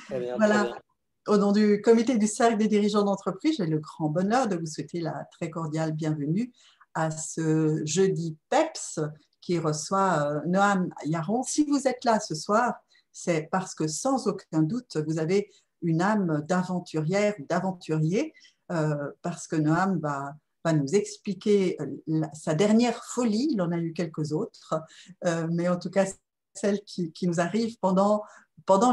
Très bien, très Voilà. bien. Au nom du comité du Cercle des dirigeants d'entreprise, j'ai le grand bonheur de vous souhaiter la très cordiale bienvenue à ce jeudi PEPS qui reçoit Noam Yaron. Si vous êtes là ce soir, c'est parce que sans aucun doute, vous avez une âme d'aventurière ou d'aventurier, parce que Noam va nous expliquer sa dernière folie. Il en a eu quelques autres, mais en tout cas celle qui nous arrive pendant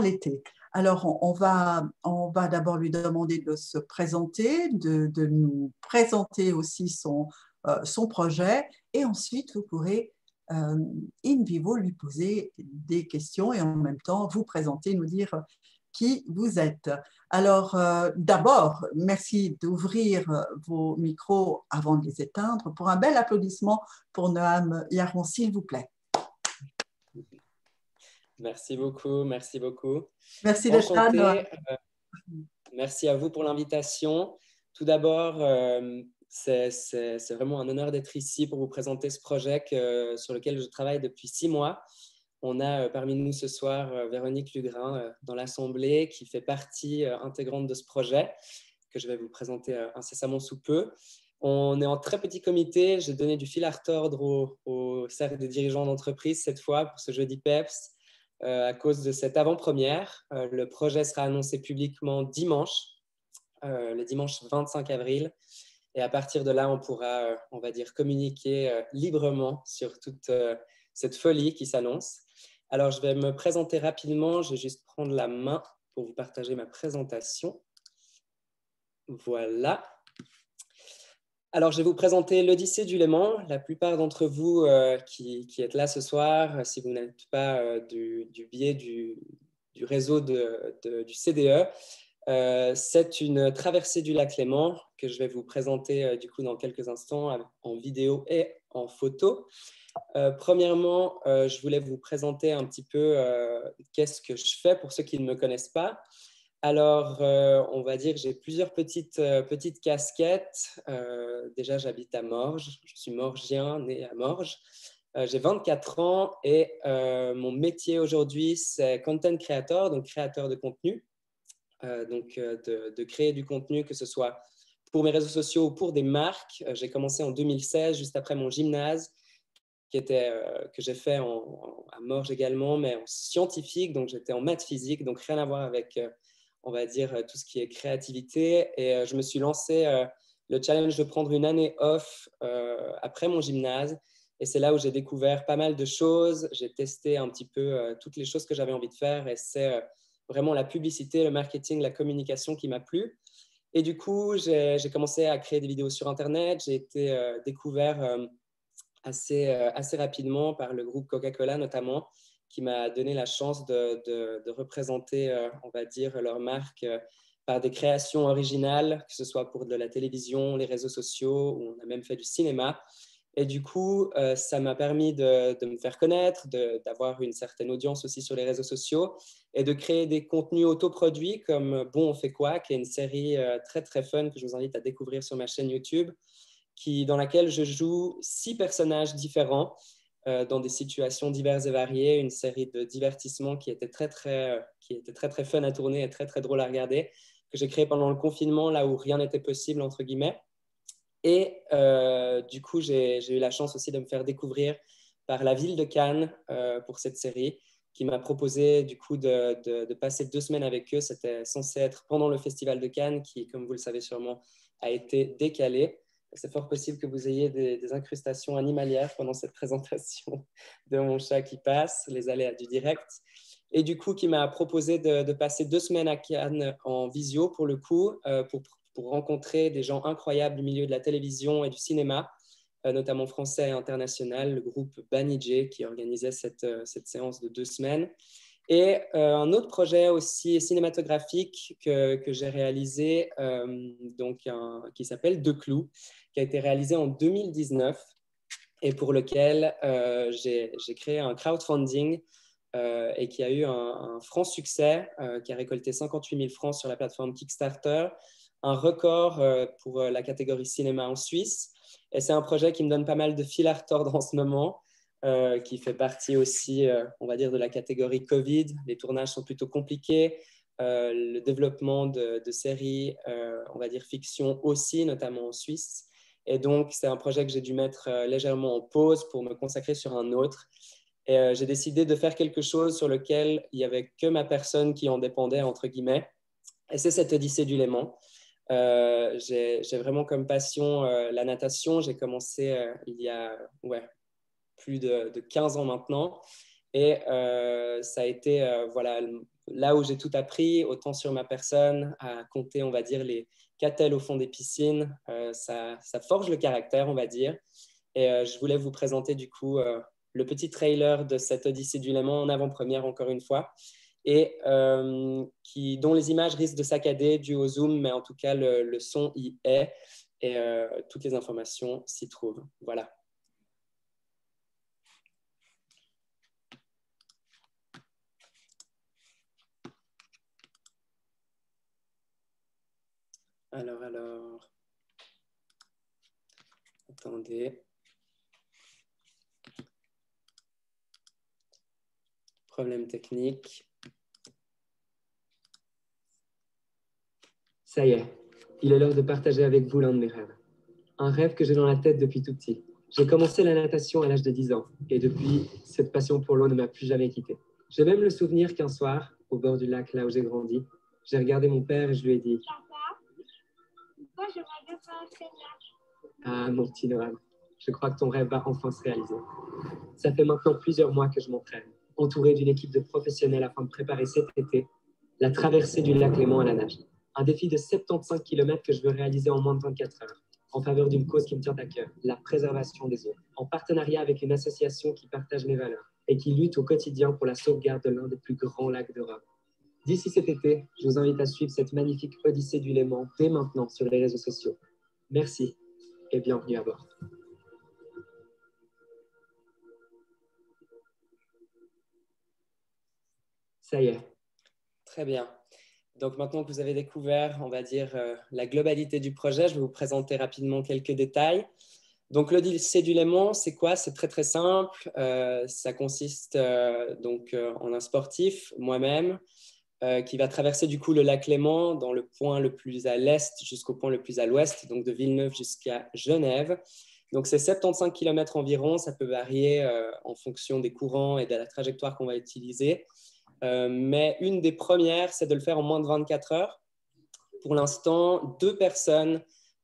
l'été. Alors, on va d'abord lui demander de se présenter, de nous présenter aussi son projet, et ensuite, vous pourrez in vivo lui poser des questions et en même temps vous présenter, nous dire qui vous êtes. Alors, d'abord, merci d'ouvrir vos micros avant de les éteindre pour un bel applaudissement pour Noam Yaron, s'il vous plaît. Merci beaucoup, merci beaucoup. Merci d'être là, Noam. Enchanté. Merci à vous pour l'invitation. Tout d'abord, c'est vraiment un honneur d'être ici pour vous présenter ce projet sur lequel je travaille depuis 6 mois. On a parmi nous ce soir Véronique Lugrin dans l'Assemblée qui fait partie intégrante de ce projet que je vais vous présenter incessamment sous peu. On est en très petit comité. J'ai donné du fil à retordre au cercle des dirigeants d'entreprise cette fois pour ce jeudi PEPS. À cause de cette avant-première. Le projet sera annoncé publiquement dimanche, le dimanche 25 avril. Et à partir de là, on pourra, on va dire, communiquer librement sur toute cette folie qui s'annonce. Alors, je vais me présenter rapidement. Je vais juste prendre la main pour vous partager ma présentation. Voilà. Alors, je vais vous présenter l'Odyssée du Léman. La plupart d'entre vous qui êtes là ce soir, si vous n'êtes pas du biais du réseau du CDE, c'est une traversée du lac Léman que je vais vous présenter du coup dans quelques instants en vidéo et en photo. Premièrement, je voulais vous présenter un petit peu qu'est-ce que je fais pour ceux qui ne me connaissent pas. Alors, on va dire que j'ai plusieurs petites casquettes. Déjà, j'habite à Morges. Je suis morgien, né à Morges. J'ai 24 ans et mon métier aujourd'hui, c'est content creator, donc créateur de contenu. De créer du contenu, que ce soit pour mes réseaux sociaux ou pour des marques. J'ai commencé en 2016, juste après mon gymnase, que j'ai fait à Morges également, mais en scientifique. Donc, j'étais en maths physique, donc rien à voir avec on va dire, tout ce qui est créativité. Et je me suis lancé le challenge de prendre une année off après mon gymnase. Et c'est là où j'ai découvert pas mal de choses. J'ai testé un petit peu toutes les choses que j'avais envie de faire. Et c'est vraiment la publicité, le marketing, la communication qui m'a plu. Et du coup, j'ai commencé à créer des vidéos sur Internet. J'ai été découvert assez rapidement par le groupe Coca-Cola notamment, qui m'a donné la chance de représenter, on va dire, leur marque par des créations originales, que ce soit pour de la télévision, les réseaux sociaux, ou on a même fait du cinéma. Et du coup, ça m'a permis de me faire connaître, d'avoir une certaine audience aussi sur les réseaux sociaux et de créer des contenus autoproduits comme Bon, on fait quoi, qui est une série très, très fun que je vous invite à découvrir sur ma chaîne YouTube, dans laquelle je joue 6 personnages différents dans des situations diverses et variées, une série de divertissements qui était très, très fun à tourner et très, très drôle à regarder, que j'ai créé pendant le confinement, là où rien n'était possible, entre guillemets. Et du coup, j'ai eu la chance aussi de me faire découvrir par la ville de Cannes pour cette série, qui m'a proposé du coup de passer 2 semaines avec eux. C'était censé être pendant le festival de Cannes, qui, comme vous le savez sûrement, a été décalé. C'est fort possible que vous ayez des incrustations animalières pendant cette présentation de mon chat qui passe, les aléas du direct. Et du coup, qui m'a proposé de passer 2 semaines à Cannes en visio, pour le coup, pour rencontrer des gens incroyables du milieu de la télévision et du cinéma, notamment français et international, le groupe Banijé qui organisait cette séance de 2 semaines. Et un autre projet aussi cinématographique que j'ai réalisé, qui s'appelle Deux Clous, qui a été réalisé en 2019 et pour lequel j'ai créé un crowdfunding et qui a eu un franc succès, qui a récolté 58 000 francs sur la plateforme Kickstarter, un record pour la catégorie cinéma en Suisse. Et c'est un projet qui me donne pas mal de fil à retordre en ce moment, qui fait partie aussi, on va dire, de la catégorie Covid. Les tournages sont plutôt compliqués. le développement de séries, on va dire fiction aussi, notamment en Suisse. Et donc, c'est un projet que j'ai dû mettre légèrement en pause pour me consacrer sur un autre. Et j'ai décidé de faire quelque chose sur lequel il n'y avait que ma personne qui en dépendait, entre guillemets. Et c'est cette Odyssée du Léman. J'ai vraiment comme passion la natation. J'ai commencé il y a plus de 15 ans maintenant. Et ça a été voilà, là où j'ai tout appris, autant sur ma personne, à compter, on va dire, les catels au fond des piscines. Ça forge le caractère, on va dire. Et je voulais vous présenter du coup le petit trailer de cette Odyssée du Léman en avant-première, encore une fois, et dont les images risquent de saccader dû au zoom, mais en tout cas, le son y est. Et toutes les informations s'y trouvent. Voilà. Alors, attendez. Problème technique. Ça y est, il est l'heure de partager avec vous l'un de mes rêves. Un rêve que j'ai dans la tête depuis tout petit. J'ai commencé la natation à l'âge de 10 ans et depuis, cette passion pour l'eau ne m'a plus jamais quitté. J'ai même le souvenir qu'un soir, au bord du lac là où j'ai grandi, j'ai regardé mon père et je lui ai dit « Papa, j'aimerais bien faire un senior. » Ah, mon petit Noam, je crois que ton rêve va enfin se réaliser. Ça fait maintenant plusieurs mois que je m'entraîne, entouré d'une équipe de professionnels afin de préparer cet été la traversée du lac Léman à la nage. Un défi de 75 km que je veux réaliser en moins de 24 heures, en faveur d'une cause qui me tient à cœur, la préservation des eaux, en partenariat avec une association qui partage mes valeurs et qui lutte au quotidien pour la sauvegarde de l'un des plus grands lacs d'Europe. D'ici cet été, je vous invite à suivre cette magnifique Odyssée du Léman dès maintenant sur les réseaux sociaux. Merci et bienvenue à bord. Ça y est. Très bien. Donc maintenant que vous avez découvert, on va dire, la globalité du projet, je vais vous présenter rapidement quelques détails. Donc l'Odyssée du Léman, c'est quoi? C'est très très simple. Ça consiste en un sportif, moi-même, qui va traverser du coup le lac Léman dans le point le plus à l'est jusqu'au point le plus à l'ouest, donc de Villeneuve jusqu'à Genève. Donc c'est 75 km environ, ça peut varier en fonction des courants et de la trajectoire qu'on va utiliser. Mais une des premières, c'est de le faire en moins de 24 heures. Pour l'instant, 2 personnes,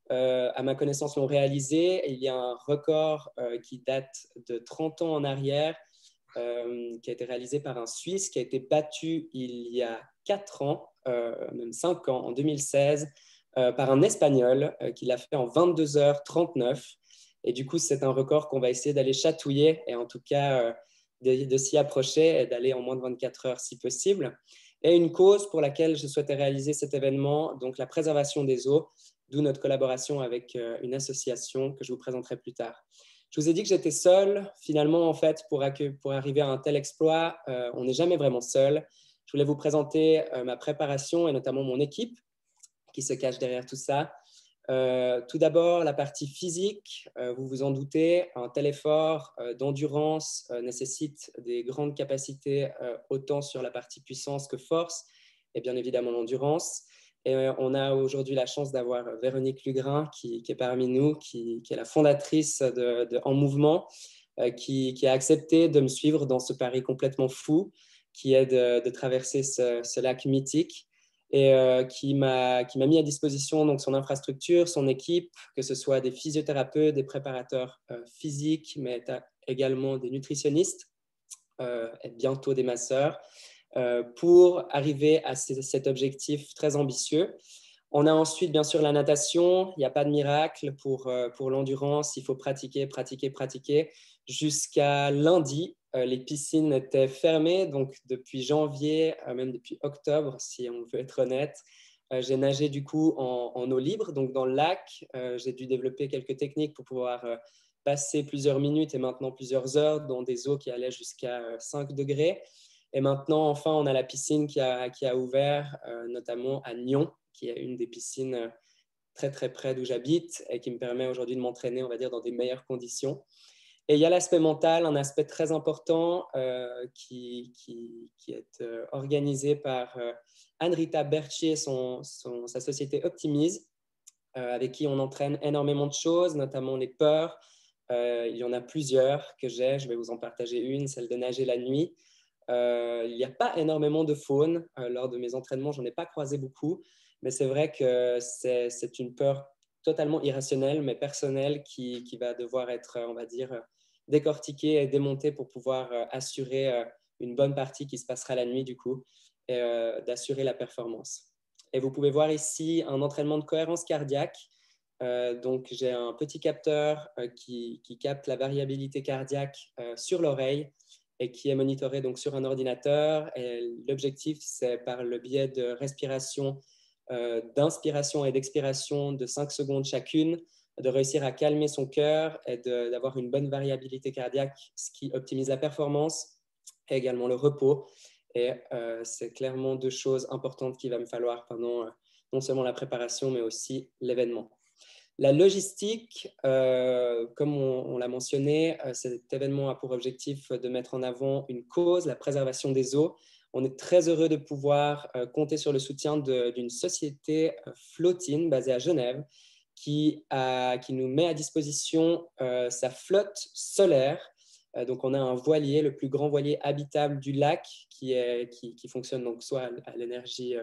à ma connaissance, l'ont réalisé. Il y a un record qui date de 30 ans en arrière, qui a été réalisé par un Suisse, qui a été battu il y a 4 ans, même 5 ans, en 2016, par un Espagnol qui l'a fait en 22h39. Et du coup, c'est un record qu'on va essayer d'aller chatouiller et en tout cas de s'y approcher et d'aller en moins de 24 heures si possible. Et une cause pour laquelle je souhaitais réaliser cet événement, donc la préservation des eaux, d'où notre collaboration avec une association que je vous présenterai plus tard. Je vous ai dit que j'étais seul. Finalement, en fait, pour arriver à un tel exploit, on n'est jamais vraiment seul. Je voulais vous présenter ma préparation et notamment mon équipe qui se cache derrière tout ça. Tout d'abord, la partie physique, vous vous en doutez, un tel effort d'endurance nécessite des grandes capacités autant sur la partie puissance que force et bien évidemment l'endurance. Et on a aujourd'hui la chance d'avoir Véronique Lugrin qui est parmi nous, qui est la fondatrice de En Mouvement, qui a accepté de me suivre dans ce pari complètement fou qui est de traverser ce lac mythique et qui m'a mis à disposition donc, son infrastructure, son équipe, que ce soit des physiothérapeutes, des préparateurs physiques, mais également des nutritionnistes et bientôt des masseurs, pour arriver à cet objectif très ambitieux. On a ensuite, bien sûr, la natation. Il n'y a pas de miracle pour l'endurance. Il faut pratiquer, pratiquer, pratiquer. Jusqu'à lundi, les piscines étaient fermées. Donc, depuis janvier, même depuis octobre, si on veut être honnête, j'ai nagé du coup en eau libre, donc dans le lac. J'ai dû développer quelques techniques pour pouvoir passer plusieurs minutes et maintenant plusieurs heures dans des eaux qui allaient jusqu'à 5 degrés. Et maintenant, enfin, on a la piscine qui a ouvert, notamment à Nyon, qui est une des piscines très, très près d'où j'habite et qui me permet aujourd'hui de m'entraîner, on va dire, dans des meilleures conditions. Et il y a l'aspect mental, un aspect très important qui est organisé par Anne-Rita Berthier, sa société Optimise, avec qui on entraîne énormément de choses, notamment les peurs. Il y en a plusieurs que j'ai, je vais vous en partager une, celle de nager la nuit. Il n'y a pas énormément de faune lors de mes entraînements, j'en ai pas croisé beaucoup, mais c'est vrai que c'est une peur totalement irrationnelle, mais personnelle, qui va devoir être, on va dire, décortiquée et démontée pour pouvoir assurer une bonne partie qui se passera la nuit, du coup, et d'assurer la performance. Et vous pouvez voir ici un entraînement de cohérence cardiaque. Donc, j'ai un petit capteur qui capte la variabilité cardiaque sur l'oreille et qui est monitoré donc sur un ordinateur. Et l'objectif, c'est par le biais de respiration, d'inspiration et d'expiration de 5 secondes chacune, de réussir à calmer son cœur et d'avoir une bonne variabilité cardiaque, ce qui optimise la performance et également le repos. Et c'est clairement deux choses importantes qu'il va me falloir pendant non seulement la préparation, mais aussi l'événement. La logistique, comme on l'a mentionné, cet événement a pour objectif de mettre en avant une cause, la préservation des eaux. On est très heureux de pouvoir compter sur le soutien d'une société flottine basée à Genève qui nous met à disposition sa flotte solaire. Donc, on a un voilier, le plus grand voilier habitable du lac qui fonctionne donc soit à l'énergie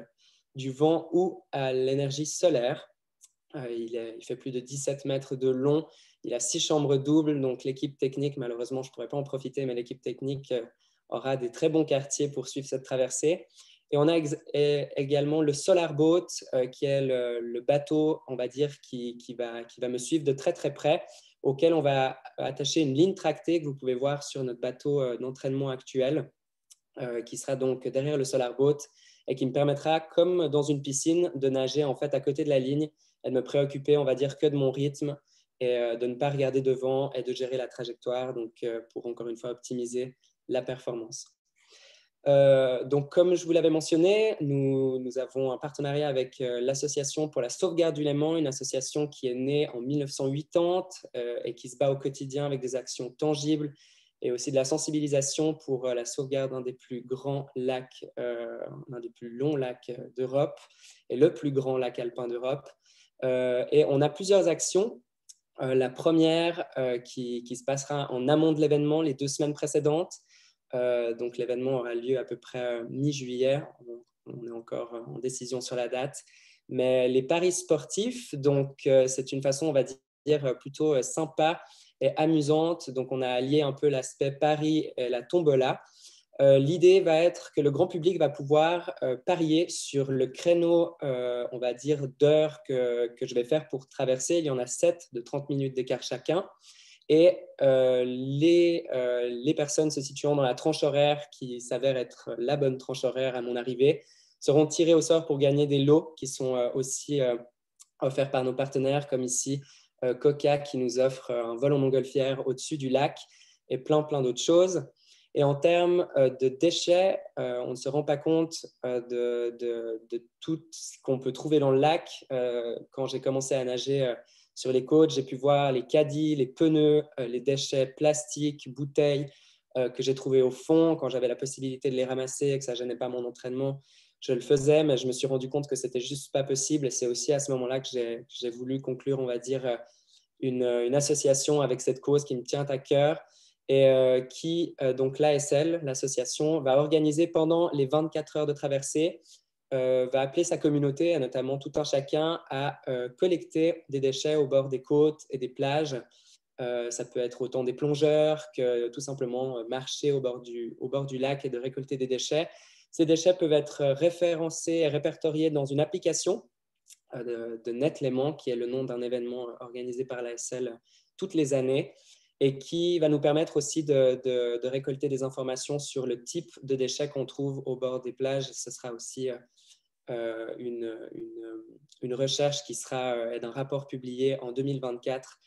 du vent ou à l'énergie solaire. Il fait plus de 17 mètres de long. Il a 6 chambres doubles. Donc, l'équipe technique, malheureusement, je ne pourrais pas en profiter, mais l'équipe technique aura des très bons quartiers pour suivre cette traversée. Et on a également le Solar Boat, qui est le bateau, on va dire, qui va me suivre de très, très près, auquel on va attacher une ligne tractée que vous pouvez voir sur notre bateau d'entraînement actuel, qui sera donc derrière le Solar Boat et qui me permettra, comme dans une piscine, de nager en fait à côté de la ligne et de me préoccuper, on va dire, que de mon rythme et de ne pas regarder devant et de gérer la trajectoire, donc pour encore une fois optimiser la performance. Donc, comme je vous l'avais mentionné, nous avons un partenariat avec l'Association pour la sauvegarde du Léman, une association qui est née en 1980 et qui se bat au quotidien avec des actions tangibles et aussi de la sensibilisation pour la sauvegarde d'un des plus grands lacs, l'un des plus longs lacs d'Europe et le plus grand lac alpin d'Europe. Et on a plusieurs actions. La première qui se passera en amont de l'événement les 2 semaines précédentes. Donc, l'événement aura lieu à peu près mi-juillet. On est encore en décision sur la date. Mais les paris sportifs, donc c'est une façon, on va dire, plutôt sympa et amusante. Donc, on a allié un peu l'aspect pari et la tombola. L'idée va être que le grand public va pouvoir parier sur le créneau, on va dire, d'heures que je vais faire pour traverser. Il y en a 7 de 30 minutes d'écart chacun. Et les personnes se situant dans la tranche horaire qui s'avère être la bonne tranche horaire à mon arrivée seront tirées au sort pour gagner des lots qui sont aussi offerts par nos partenaires, comme ici Coca qui nous offre un vol en montgolfière au-dessus du lac et plein d'autres choses. Et en termes de déchets, on ne se rend pas compte de tout ce qu'on peut trouver dans le lac. Quand j'ai commencé à nager sur les côtes, j'ai pu voir les caddies, les pneus, les déchets plastiques, bouteilles que j'ai trouvés au fond. Quand j'avais la possibilité de les ramasser et que ça ne gênait pas mon entraînement, je le faisais, mais je me suis rendu compte que c'était juste pas possible. Et c'est aussi à ce moment-là que j'ai voulu conclure, on va dire, une association avec cette cause qui me tient à cœur et donc l'ASL, l'association, va organiser pendant les 24 heures de traversée, va appeler sa communauté, notamment tout un chacun, à collecter des déchets au bord des côtes et des plages. Ça peut être autant des plongeurs que tout simplement marcher au bord du lac et de récolter des déchets. Ces déchets peuvent être référencés et répertoriés dans une application de Net Léman, qui est le nom d'un événement organisé par l'ASL toutes les années et qui va nous permettre aussi de récolter des informations sur le type de déchets qu'on trouve au bord des plages. Ce sera aussi une recherche qui sera d'un rapport publié en 2024,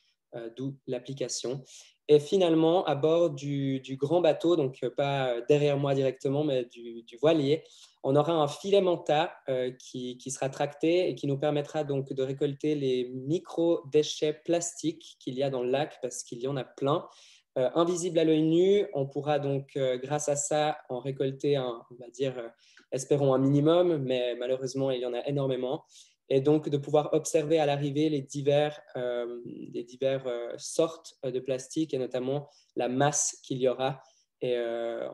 d'où l'application. Et finalement, à bord du grand bateau, donc pas derrière moi directement, mais du voilier, on aura un filet manta qui sera tracté et qui nous permettra donc de récolter les micro-déchets plastiques qu'il y a dans le lac, parce qu'il y en a plein. invisible à l'œil nu. On pourra donc, grâce à ça, en récolter on va dire, espérons un minimum, mais malheureusement, il y en a énormément. Et donc, de pouvoir observer à l'arrivée les diverses sortes de plastique et notamment la masse qu'il y aura. Et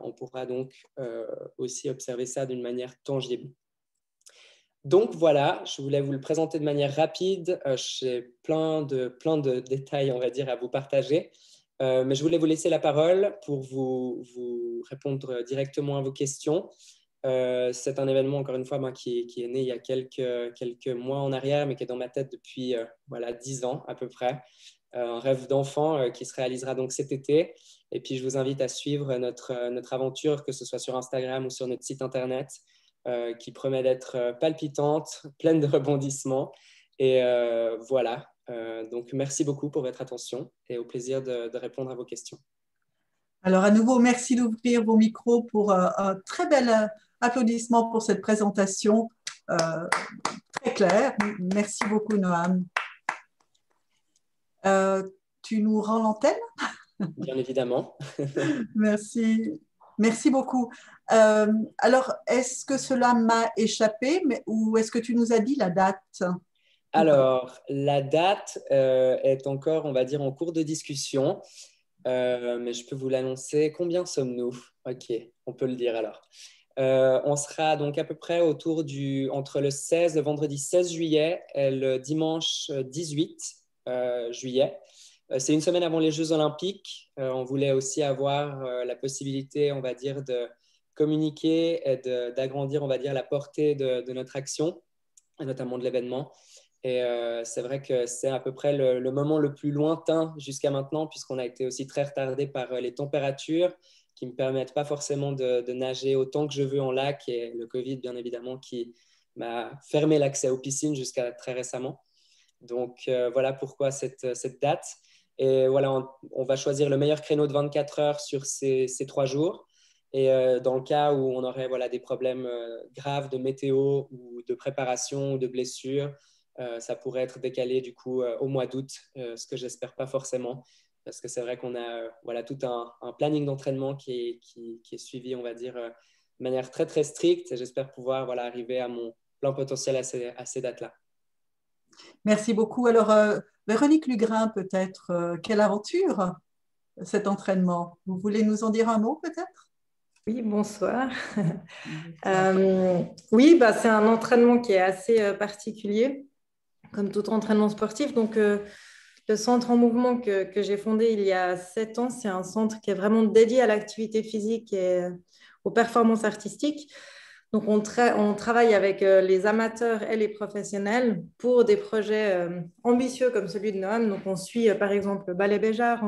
on pourra donc aussi observer ça d'une manière tangible. Donc voilà, je voulais vous le présenter de manière rapide. J'ai plein de détails, on va dire, à vous partager. Mais je voulais vous laisser la parole pour vous répondre directement à vos questions. C'est un événement, encore une fois, qui est né il y a quelques mois en arrière, mais qui est dans ma tête depuis 10 ans à peu près. Un rêve d'enfant qui se réalisera donc cet été. Et puis, je vous invite à suivre notre aventure, que ce soit sur Instagram ou sur notre site Internet, qui promet d'être palpitante, pleine de rebondissements. Et voilà. Donc, merci beaucoup pour votre attention et au plaisir de répondre à vos questions. Alors, à nouveau, merci d'ouvrir vos micros pour un très bel applaudissement pour cette présentation très claire. Merci beaucoup, Noam. Tu nous rends l'antenne? Bien évidemment. Merci. Merci beaucoup. Alors, est-ce que cela m'a échappé ou est-ce que tu nous as dit la date? Alors, la date est encore, on va dire, en cours de discussion, mais je peux vous l'annoncer. Combien sommes-nous? Ok, on peut le dire alors. On sera donc à peu près entre le vendredi 16 juillet et le dimanche 18 juillet. C'est une semaine avant les Jeux Olympiques. On voulait aussi avoir la possibilité, on va dire, de communiquer et d'agrandir, on va dire, la portée de notre action, et notamment de l'événement. Et c'est vrai que c'est à peu près le moment le plus lointain jusqu'à maintenant, puisqu'on a été aussi très retardé par les températures qui ne me permettent pas forcément de nager autant que je veux en lac, et le Covid, bien évidemment, qui m'a fermé l'accès aux piscines jusqu'à très récemment. Donc, voilà pourquoi cette date. Et voilà, on va choisir le meilleur créneau de 24 heures sur ces 3 jours. Et dans le cas où on aurait des problèmes graves de météo ou de préparation ou de blessures, ça pourrait être décalé du coup au mois d'août, ce que j'espère pas forcément, parce que c'est vrai qu'on a tout un planning d'entraînement qui est suivi, on va dire, de manière très très stricte, et j'espère pouvoir arriver à mon plein potentiel à ces dates-là. Merci beaucoup. Alors, Véronique Lugrin, peut-être, quelle aventure cet entraînement? Vous voulez nous en dire un mot peut-être? Oui, bonsoir. Oui, c'est un entraînement qui est assez particulier, comme tout entraînement sportif. Donc, le centre en mouvement que j'ai fondé il y a 7 ans, c'est un centre qui est vraiment dédié à l'activité physique et aux performances artistiques. Donc, on travaille avec les amateurs et les professionnels pour des projets ambitieux comme celui de Noam. Donc, on suit, par exemple, Ballet Béjart.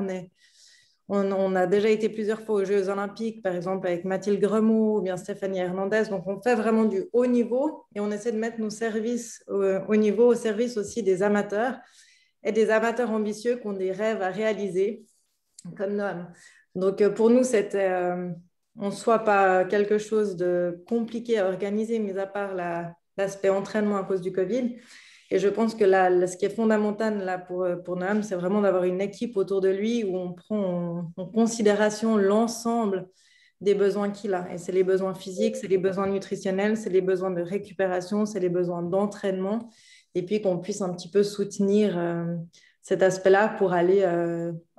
On a déjà été plusieurs fois aux Jeux Olympiques, par exemple, avec Mathilde Gremaud ou bien Stéphanie Hernandez. Donc, on fait vraiment du haut niveau et on essaie de mettre nos services au service aussi des amateurs et des amateurs ambitieux qui ont des rêves à réaliser, comme Noam. Donc, pour nous, c'était en soi pas quelque chose de compliqué à organiser, mis à part l'aspect entraînement à cause du Covid. Et je pense que ce qui est fondamental là, pour Noam, c'est vraiment d'avoir une équipe autour de lui où on prend en considération l'ensemble des besoins qu'il a. Et c'est les besoins physiques, c'est les besoins nutritionnels, c'est les besoins de récupération, c'est les besoins d'entraînement. Et puis qu'on puisse un petit peu soutenir cet aspect-là pour aller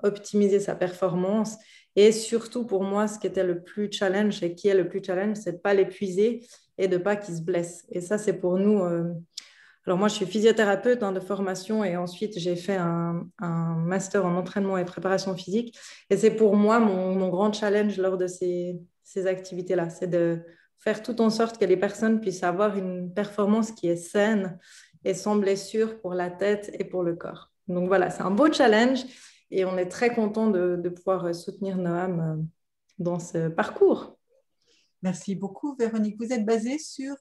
optimiser sa performance. Et surtout, pour moi, ce qui était le plus challenge et qui est le plus challenge, c'est de ne pas l'épuiser et de ne pas qu'il se blesse. Et ça, c'est pour nous... Alors moi, je suis physiothérapeute de formation et ensuite, j'ai fait un master en entraînement et préparation physique. Et c'est pour moi mon grand challenge lors de ces activités-là. C'est de faire tout en sorte que les personnes puissent avoir une performance qui est saine et sans blessure pour la tête et pour le corps. Donc voilà, c'est un beau challenge et on est très content de pouvoir soutenir Noam dans ce parcours. Merci beaucoup, Véronique. Vous êtes basée sur...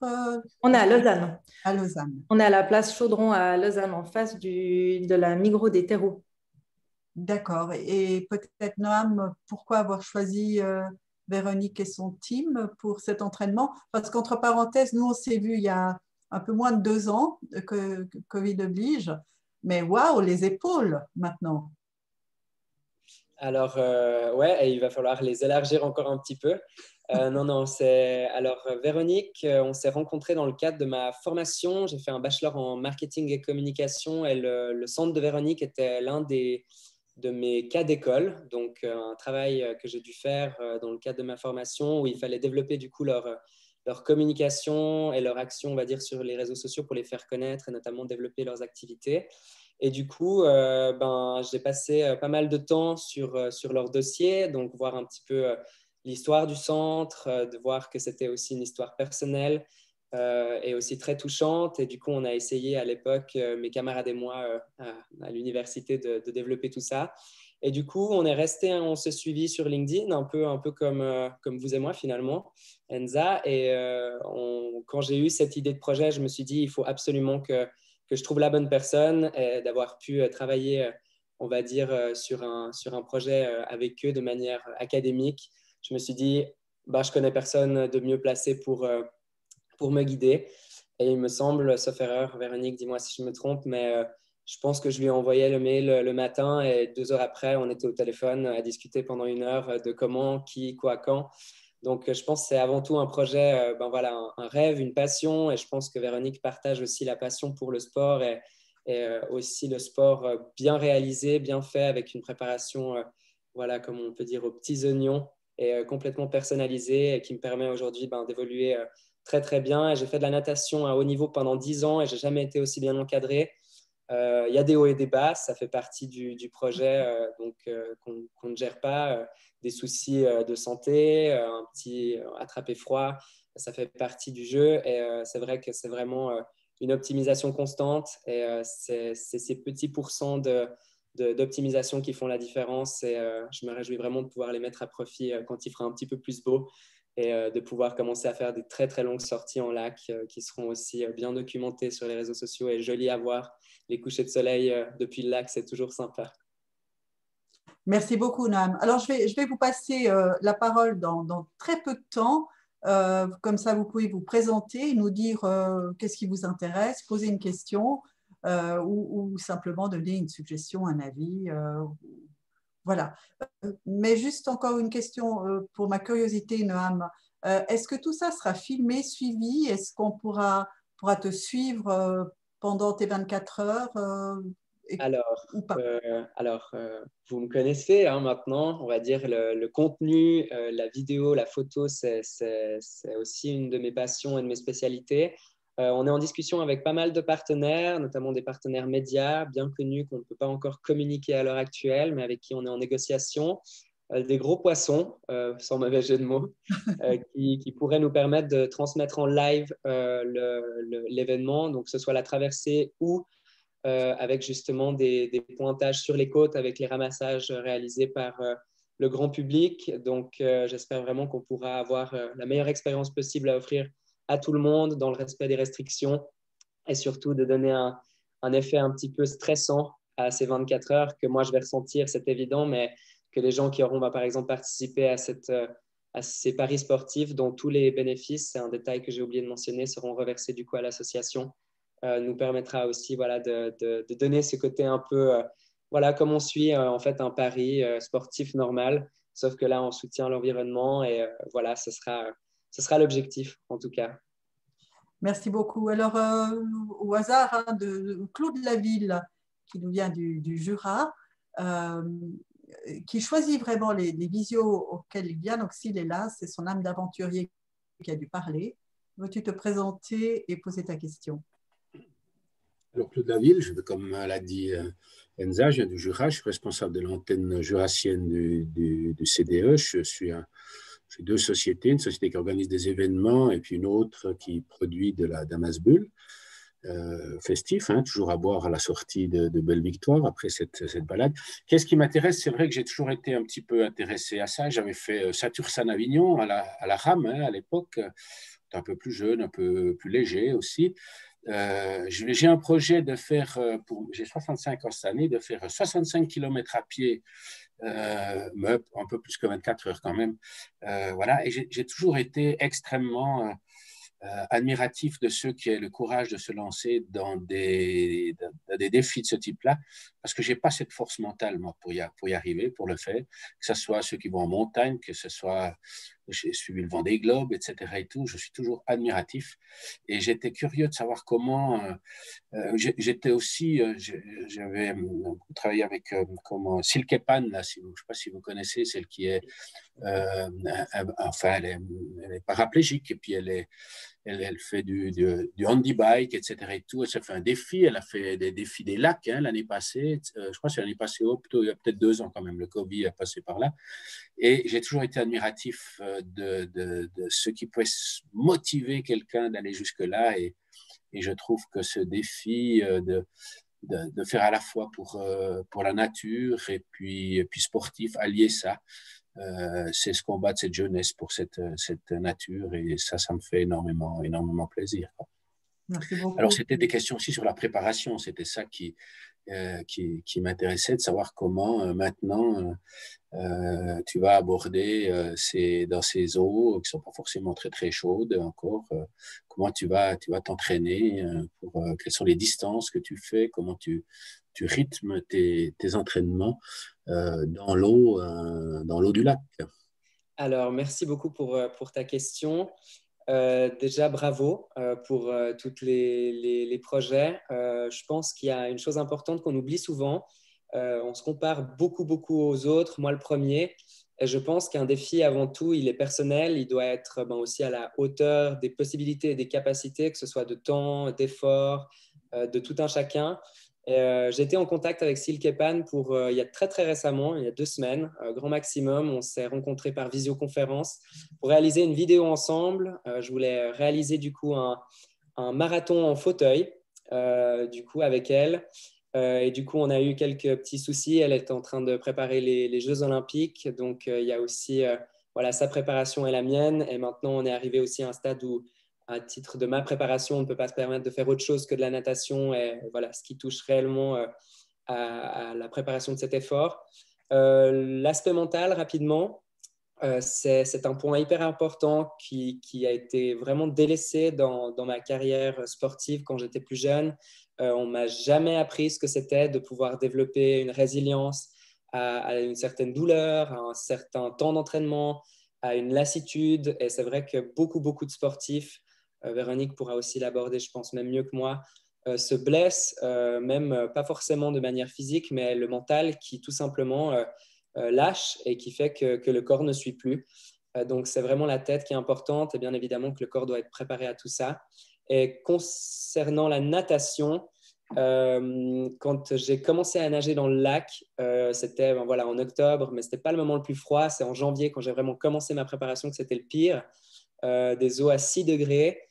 On est à Lausanne. À Lausanne. On est à la place Chaudron à Lausanne, en face de la Migros des Terreaux. D'accord. Et peut-être, Noam, pourquoi avoir choisi Véronique et son team pour cet entraînement? Parce qu'entre parenthèses, nous, on s'est vus il y a un peu moins de 2 ans, que Covid oblige. Mais waouh, les épaules maintenant! Alors, ouais, et il va falloir les élargir encore un petit peu. Non, c'est… Alors, Véronique, on s'est rencontrés dans le cadre de ma formation. J'ai fait un bachelor en marketing et communication et le centre de Véronique était l'un de mes cas d'école. Donc, un travail que j'ai dû faire dans le cadre de ma formation où il fallait développer du coup leur communication et leur action, on va dire, sur les réseaux sociaux pour les faire connaître et notamment développer leurs activités. Et du coup, j'ai passé pas mal de temps sur leur dossier, donc voir un petit peu l'histoire du centre, de voir que c'était aussi une histoire personnelle et aussi très touchante. Et du coup, on a essayé à l'époque, mes camarades et moi, à l'université, de développer tout ça. Et du coup, on s'est suivi sur LinkedIn, un peu comme vous et moi finalement, Enza. Et quand j'ai eu cette idée de projet, je me suis dit, il faut absolument que je trouve la bonne personne et d'avoir pu travailler, on va dire, sur un projet avec eux de manière académique. Je me suis dit, bah, je connais personne de mieux placé pour me guider. Et il me semble, sauf erreur, Véronique, dis-moi si je me trompe, mais je pense que je lui ai envoyé le mail le matin et 2 heures après, on était au téléphone à discuter pendant 1 heure de comment, qui, quoi, quand. Donc, je pense que c'est avant tout un projet, voilà, un rêve, une passion. Et je pense que Véronique partage aussi la passion pour le sport et aussi le sport bien réalisé, bien fait, avec une préparation, voilà, comme on peut dire, aux petits oignons et complètement personnalisée et qui me permet aujourd'hui d'évoluer très, très bien. Et j'ai fait de la natation à haut niveau pendant 10 ans et je n'ai jamais été aussi bien encadré. Il y a des hauts et des bas, ça fait partie du projet qu'on ne gère pas. Des soucis de santé, un petit attraper froid, ça fait partie du jeu. Et c'est vrai que c'est vraiment une optimisation constante. Et c'est ces petits pourcents d'optimisation qui font la différence. Et je me réjouis vraiment de pouvoir les mettre à profit quand il fera un petit peu plus beau et de pouvoir commencer à faire des très, très longues sorties en lac qui seront aussi bien documentées sur les réseaux sociaux et jolies à voir. Les couchers de soleil depuis le lac, c'est toujours sympa. Merci beaucoup, Noam. Alors, je vais vous passer la parole dans très peu de temps. Comme ça, vous pouvez vous présenter, nous dire qu'est-ce qui vous intéresse, poser une question ou simplement donner une suggestion, un avis. Voilà. Mais juste encore une question pour ma curiosité, Noam. Est-ce que tout ça sera filmé, suivi? Est-ce qu'on pourra te suivre pendant tes 24 heures Alors, ou pas? vous me connaissez hein, maintenant, on va dire le contenu, la vidéo, la photo, c'est aussi une de mes passions et de mes spécialités. On est en discussion avec pas mal de partenaires, notamment des partenaires médias bien connus qu'on ne peut pas encore communiquer à l'heure actuelle, mais avec qui on est en négociation. Des gros poissons, sans mauvais jeu de mots, qui pourraient nous permettre de transmettre en live l'événement, donc que ce soit la traversée ou avec justement des pointages sur les côtes avec les ramassages réalisés par le grand public. Donc, j'espère vraiment qu'on pourra avoir la meilleure expérience possible à offrir à tout le monde dans le respect des restrictions et surtout de donner un effet un petit peu stressant à ces 24 heures que moi je vais ressentir, c'est évident, mais que les gens qui auront par exemple participé à ces paris sportifs dont tous les bénéfices, c'est un détail que j'ai oublié de mentionner, seront reversés du coup à l'association nous permettra aussi voilà, de donner ce côté un peu, voilà, comme on suit en fait un pari sportif normal, sauf que là, on soutient l'environnement et voilà, ce sera l'objectif en tout cas. Merci beaucoup. Alors, au hasard hein, de Claude Laville, qui nous vient du Jura, qui choisit vraiment les visios auxquelles il vient. Donc, s'il est là, c'est son âme d'aventurier qui a dû parler. Veux-tu te présenter et poser ta question? Alors, Claude Laville, comme l'a dit Enza, je viens du Jura, je suis responsable de l'antenne jurassienne du CDE. J'ai 2 sociétés, une société qui organise des événements et puis une autre qui produit de la Damas Bull festif, hein, toujours à boire à la sortie de belles victoires après cette balade. Qu'est-ce qui m'intéresse? C'est vrai que j'ai toujours été un petit peu intéressé à ça. J'avais fait Satursan-Avignon à la rame hein, à l'époque, un peu plus jeune, un peu plus léger aussi. J'ai un projet de faire, j'ai 65 ans cette année, de faire 65 km à pied, un peu plus que 24 heures quand même. Voilà, et j'ai toujours été extrêmement admiratif de ceux qui ont le courage de se lancer dans des défis de ce type-là, parce que je n'ai pas cette force mentale, moi, pour y arriver, pour le faire, que ce soit ceux qui vont en montagne, que ce soit, j'ai suivi le Vendée Globe, etc. et tout, je suis toujours admiratif. Et j'étais curieux de savoir comment, j'étais aussi, j'avais travaillé avec Silke Pan, là, je ne sais pas si vous connaissez, celle qui est, enfin, elle est paraplégique, et puis elle fait du handibike, etc. et tout. Elle s'est fait un défi. Elle a fait des défis des lacs l'année passée. Je crois que c'est l'année passée, plutôt, il y a peut-être 2 ans quand même. Le Covid a passé par là. Et j'ai toujours été admiratif de ce qui peut motiver quelqu'un d'aller jusque-là. Et je trouve que ce défi de faire à la fois pour la nature et puis sportif, allier ça, c'est ce combat de cette jeunesse pour cette nature, et ça me fait énormément plaisir. Merci beaucoup. Alors, c'était des questions aussi sur la préparation. C'était ça qui m'intéressait, de savoir comment maintenant tu vas aborder dans ces eaux qui ne sont pas forcément très, très chaudes encore. Comment tu vas t'entraîner, quelles sont les distances que tu fais, comment tu rythmes tes entraînements dans l'eau du lac. Alors, merci beaucoup pour ta question. Déjà, bravo pour tous les projets. Je pense qu'il y a une chose importante qu'on oublie souvent. On se compare beaucoup aux autres, moi le premier. Et je pense qu'un défi, avant tout, il est personnel. Il doit être aussi à la hauteur des possibilités et des capacités, que ce soit de temps, d'effort, de tout un chacun. J'ai été en contact avec Silke Pan il y a très récemment, il y a 2 semaines, grand maximum. On s'est rencontrés par visioconférence pour réaliser une vidéo ensemble. Je voulais réaliser du coup un marathon en fauteuil du coup avec elle. Et du coup, on a eu quelques petits soucis. Elle est en train de préparer les Jeux Olympiques. Donc, il y a aussi voilà, sa préparation et la mienne. Et maintenant, on est arrivé aussi à un stade où, à titre de ma préparation, on ne peut pas se permettre de faire autre chose que de la natation. Et voilà, ce qui touche réellement à la préparation de cet effort. L'aspect mental, rapidement, c'est un point hyper important qui a été vraiment délaissé dans ma carrière sportive quand j'étais plus jeune. On ne m'a jamais appris ce que c'était de pouvoir développer une résilience à une certaine douleur, à un certain temps d'entraînement, à une lassitude. Et c'est vrai que beaucoup de sportifs, Véronique pourra aussi l'aborder, je pense même mieux que moi, se blessent, même pas forcément de manière physique, mais le mental qui tout simplement lâche et qui fait que le corps ne suit plus. Donc, c'est vraiment la tête qui est importante, et bien évidemment que le corps doit être préparé à tout ça. Et concernant la natation, quand j'ai commencé à nager dans le lac, c'était voilà, en octobre, mais ce n'était pas le moment le plus froid. C'est en janvier, quand j'ai vraiment commencé ma préparation, que c'était le pire. Des eaux à 6 degrés.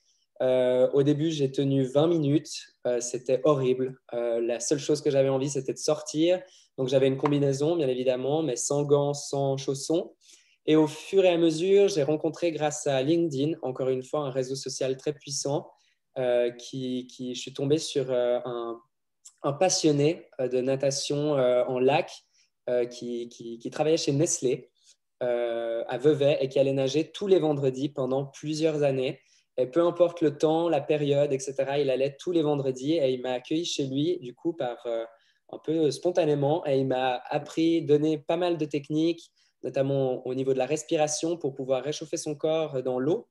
Au début, j'ai tenu 20 minutes. C'était horrible. La seule chose que j'avais envie, c'était de sortir. Donc, j'avais une combinaison, bien évidemment, mais sans gants, sans chaussons. Et au fur et à mesure, j'ai rencontré, grâce à LinkedIn, encore une fois, un réseau social très puissant, je suis tombé sur un passionné de natation en lac qui travaillait chez Nestlé à Vevey et qui allait nager tous les vendredis pendant plusieurs années. Et peu importe le temps, la période, etc., il allait tous les vendredis et il m'a accueilli chez lui, du coup, un peu spontanément. Et il m'a appris, donné pas mal de techniques, notamment au niveau de la respiration, pour pouvoir réchauffer son corps dans l'eau.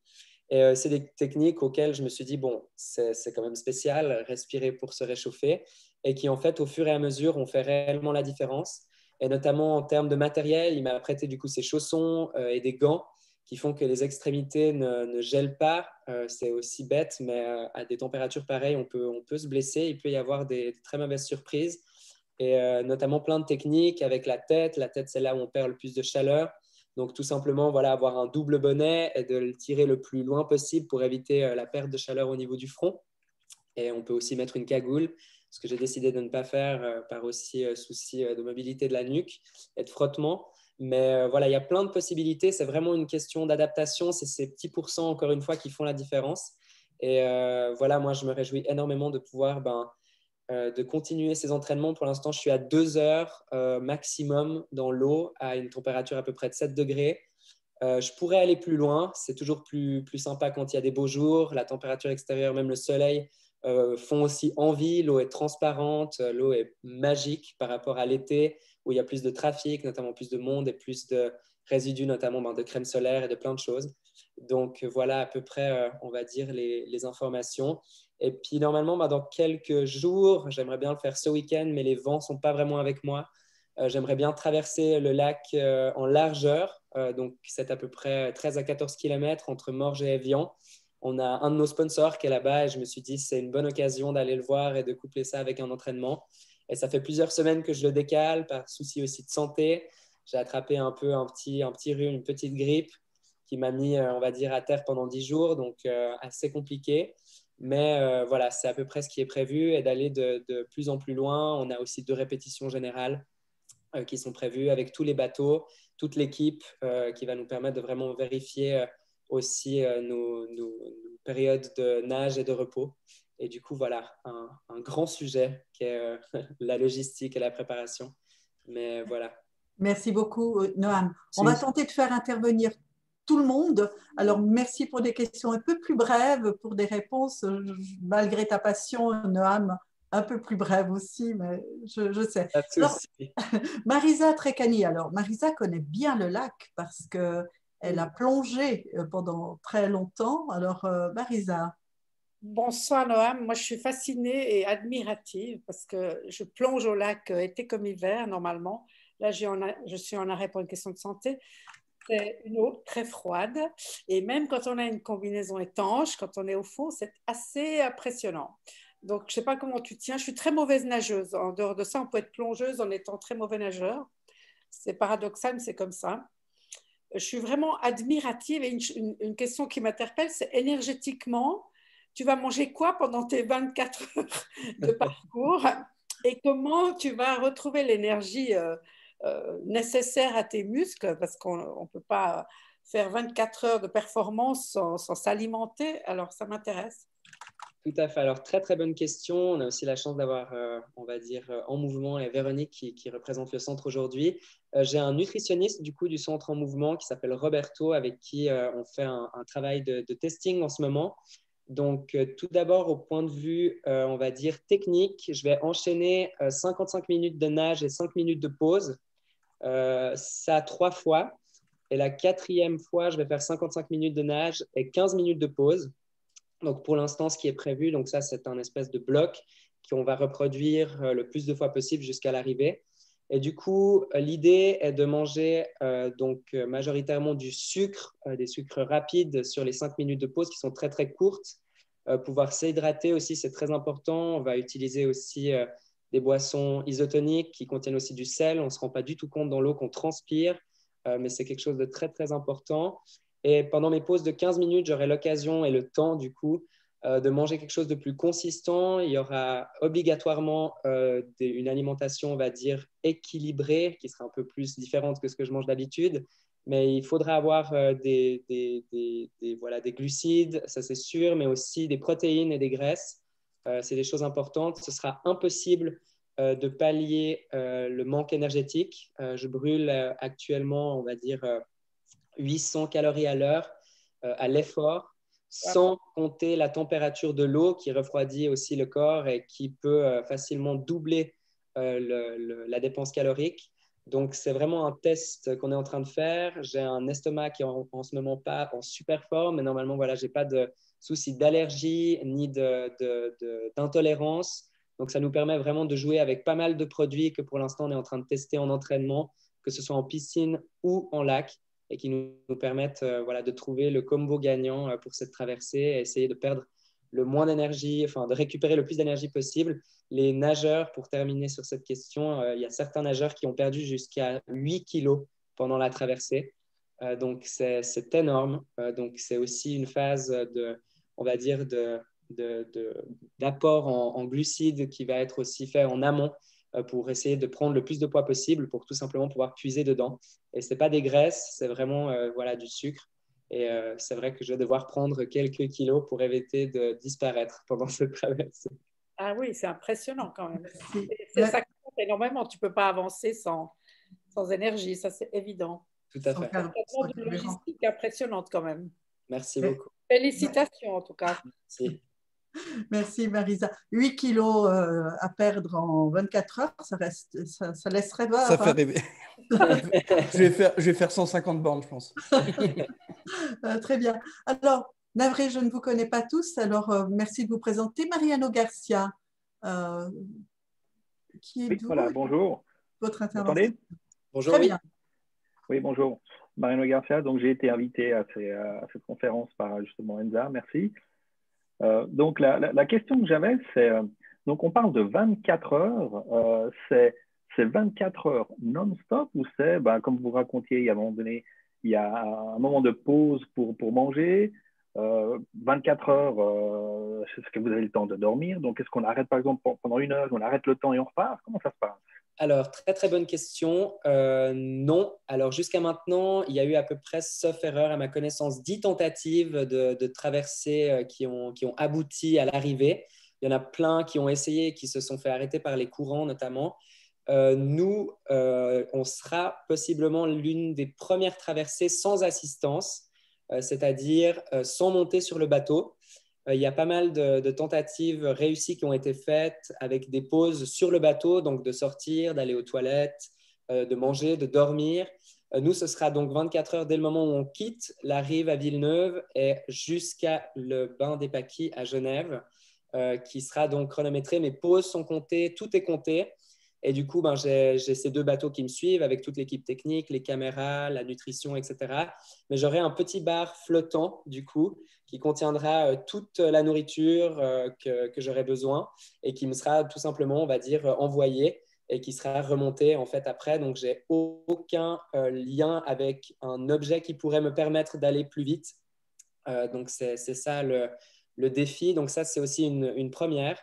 Et c'est des techniques auxquelles je me suis dit, bon, c'est quand même spécial, respirer pour se réchauffer, et qui, en fait, au fur et à mesure, ont fait réellement la différence. Et notamment en termes de matériel, il m'a prêté du coup ses chaussons et des gants qui font que les extrémités ne gèlent pas. C'est aussi bête, mais à des températures pareilles, on peut se blesser. Il peut y avoir des très mauvaises surprises. Et notamment plein de techniques avec la tête. La tête, c'est là où on perd le plus de chaleur. Donc, tout simplement, voilà, avoir un double bonnet et de le tirer le plus loin possible pour éviter la perte de chaleur au niveau du front. Et on peut aussi mettre une cagoule, ce que j'ai décidé de ne pas faire par aussi souci de mobilité de la nuque et de frottement. Mais voilà, il y a plein de possibilités. C'est vraiment une question d'adaptation. C'est ces petits pourcents, encore une fois, qui font la différence. Et voilà, moi, je me réjouis énormément de pouvoir de continuer ces entraînements. Pour l'instant, je suis à 2 heures maximum dans l'eau à une température à peu près de 7 degrés. Je pourrais aller plus loin. C'est toujours plus sympa quand il y a des beaux jours, la température extérieure, même le soleil font aussi envie. L'eau est transparente, l'eau est magique par rapport à l'été où il y a plus de trafic, notamment plus de monde et plus de résidus, notamment de crème solaire et de plein de choses. Donc voilà à peu près, on va dire, les informations. Et puis normalement, dans quelques jours, j'aimerais bien le faire ce week-end, mais les vents ne sont pas vraiment avec moi. J'aimerais bien traverser le lac en largeur. Donc c'est à peu près 13 à 14 km entre Morges et Évian. On a un de nos sponsors qui est là-bas et je me suis dit c'est une bonne occasion d'aller le voir et de coupler ça avec un entraînement. Et ça fait plusieurs semaines que je le décale par souci aussi de santé. J'ai attrapé un peu un petit rhume, une petite grippe qui m'a mis, on va dire, à terre pendant 10 jours, donc assez compliqué. Mais voilà, c'est à peu près ce qui est prévu et d'aller de plus en plus loin. On a aussi 2 répétitions générales qui sont prévues avec tous les bateaux, toute l'équipe qui va nous permettre de vraiment vérifier aussi nos périodes de nage et de repos. Et du coup, voilà, un grand sujet qui est la logistique et la préparation. Mais voilà. Merci beaucoup, Noam. On va tenter de faire intervenir tout le monde. Alors, merci pour des questions un peu plus brèves, pour des réponses, malgré ta passion, Noam, un peu plus brèves aussi, mais je sais. Alors, Marisa Trecani, alors, Marisa connaît bien le lac parce qu'elle a plongé pendant très longtemps. Alors, Marisa. Bonsoir Noam, moi je suis fascinée et admirative parce que je plonge au lac été comme hiver normalement. Là je suis en arrêt pour une question de santé. C'est une eau très froide et même quand on a une combinaison étanche, quand on est au fond, c'est assez impressionnant. Donc je ne sais pas comment tu tiens, je suis très mauvaise nageuse. En dehors de ça, on peut être plongeuse en étant très mauvais nageur. C'est paradoxal, mais c'est comme ça. Je suis vraiment admirative et une question qui m'interpelle, c'est énergétiquement, tu vas manger quoi pendant tes 24 heures de parcours et comment tu vas retrouver l'énergie nécessaire à tes muscles parce qu'on ne peut pas faire 24 heures de performance sans s'alimenter. Alors, ça m'intéresse. Tout à fait. Alors, très, très bonne question. On a aussi la chance d'avoir, on va dire, En Mouvement et Véronique qui représente le centre aujourd'hui. J'ai un nutritionniste du coup du centre En Mouvement qui s'appelle Roberto avec qui on fait un travail de testing en ce moment. Donc, tout d'abord, au point de vue, on va dire, technique, je vais enchaîner 55 minutes de nage et 5 minutes de pause. Ça 3 fois. Et la 4e fois, je vais faire 55 minutes de nage et 15 minutes de pause. Donc, pour l'instant, ce qui est prévu, donc ça, c'est un espèce de bloc qu'on va reproduire le plus de fois possible jusqu'à l'arrivée. Et du coup, l'idée est de manger majoritairement du sucre, des sucres rapides sur les 5 minutes de pause qui sont très, très courtes. Pouvoir s'hydrater aussi, c'est très important. On va utiliser aussi des boissons isotoniques qui contiennent aussi du sel. On ne se rend pas du tout compte dans l'eau qu'on transpire, mais c'est quelque chose de très, très important. Et pendant mes pauses de 15 minutes, j'aurai l'occasion et le temps, du coup, de manger quelque chose de plus consistant. Il y aura obligatoirement une alimentation, on va dire, équilibrée, qui sera un peu plus différente que ce que je mange d'habitude. Mais il faudra avoir des glucides, ça c'est sûr, mais aussi des protéines et des graisses. C'est des choses importantes. Ce sera impossible de pallier le manque énergétique. Je brûle actuellement, on va dire, 800 calories à l'heure à l'effort, sans compter la température de l'eau qui refroidit aussi le corps et qui peut facilement doubler la dépense calorique. Donc, c'est vraiment un test qu'on est en train de faire. J'ai un estomac qui est en ce moment pas en super forme, mais normalement, voilà, je n'ai pas de souci d'allergie ni d'intolérance. Donc, ça nous permet vraiment de jouer avec pas mal de produits que pour l'instant, on est en train de tester en entraînement, que ce soit en piscine ou en lac, et qui nous permettent de trouver le combo gagnant pour cette traversée et essayer de perdre le moins d'énergie, enfin de récupérer le plus d'énergie possible. Les nageurs, pour terminer sur cette question, il y a certains nageurs qui ont perdu jusqu'à 8 kilos pendant la traversée. Donc, c'est énorme. Donc, c'est aussi une phase on va dire, d'apport en glucides qui va être aussi fait en amont pour essayer de prendre le plus de poids possible pour tout simplement pouvoir puiser dedans. Et ce n'est pas des graisses, c'est vraiment du sucre. Et c'est vrai que je vais devoir prendre quelques kilos pour éviter de disparaître pendant cette traversée. Ah oui, c'est impressionnant quand même. Ça compte énormément. Tu ne peux pas avancer sans énergie, ça c'est évident. Tout à fait. C'est une logistique impressionnante quand même. Merci beaucoup. Félicitations en tout cas. Merci. Merci Marisa. 8 kilos à perdre en 24 heures, ça laisserait voir. Ça fait rêver. Je vais faire 150 bornes, je pense. Très bien. Alors, navré, je ne vous connais pas tous, alors merci de vous présenter. Mariano Garcia, qui Oui, êtes-vous? voilà, bonjour. Votre Vous intervention. m'entendez? Bonjour, Très oui. bien. Oui, bonjour. Mariano Garcia, donc j'ai été invité à cette conférence par justement Enza, merci. Donc la question que j'avais, c'est, donc on parle de 24 heures, c'est 24 heures non-stop ou c'est, comme vous racontiez, il y a un moment donné, il y a un moment de pause pour manger, 24 heures, c'est ce que vous avez le temps de dormir, donc est-ce qu'on arrête par exemple pendant 1 heure, on arrête le temps et on repart? Comment ça se passe? Alors, très très bonne question. Non. Alors, jusqu'à maintenant, il y a eu à peu près, sauf erreur à ma connaissance, 10 tentatives de traversées qui ont abouti à l'arrivée. Il y en a plein qui ont essayé et qui se sont fait arrêter par les courants notamment. Nous, on sera possiblement l'une des premières traversées sans assistance, c'est-à-dire sans monter sur le bateau. Il y a pas mal de tentatives réussies qui ont été faites avec des pauses sur le bateau, donc de sortir, d'aller aux toilettes, de manger, de dormir. Nous, ce sera donc 24 heures dès le moment où on quitte l'arrive à Villeneuve et jusqu'à le bain des Paquis à Genève, qui sera donc chronométré. Mes pauses sont comptées, tout est compté. Et du coup, j'ai ces 2 bateaux qui me suivent avec toute l'équipe technique, les caméras, la nutrition, etc. Mais j'aurai un petit bar flottant, du coup, qui contiendra toute la nourriture que j'aurai besoin et qui me sera tout simplement, on va dire, envoyée et qui sera remontée en fait après. Donc, j'ai aucun lien avec un objet qui pourrait me permettre d'aller plus vite. Donc, c'est ça le défi. Donc, ça, c'est aussi une première.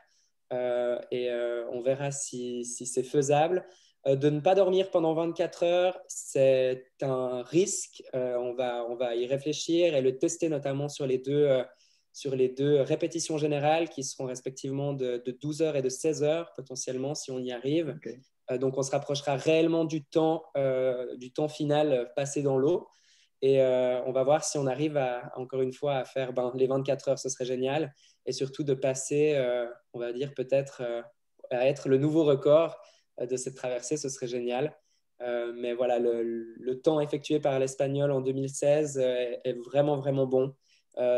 On verra si c'est faisable. De ne pas dormir pendant 24 heures, c'est un risque. On va y réfléchir et le tester notamment sur les deux répétitions générales qui seront respectivement de 12 heures et de 16 heures potentiellement si on y arrive. Okay. Donc, on se rapprochera réellement du temps final passé dans l'eau. Et on va voir si on arrive encore une fois à faire les 24 heures, ce serait génial. Et surtout de passer, on va dire peut-être à être le nouveau record de cette traversée, ce serait génial. Mais voilà, le temps effectué par l'Espagnol en 2016 est vraiment, vraiment bon.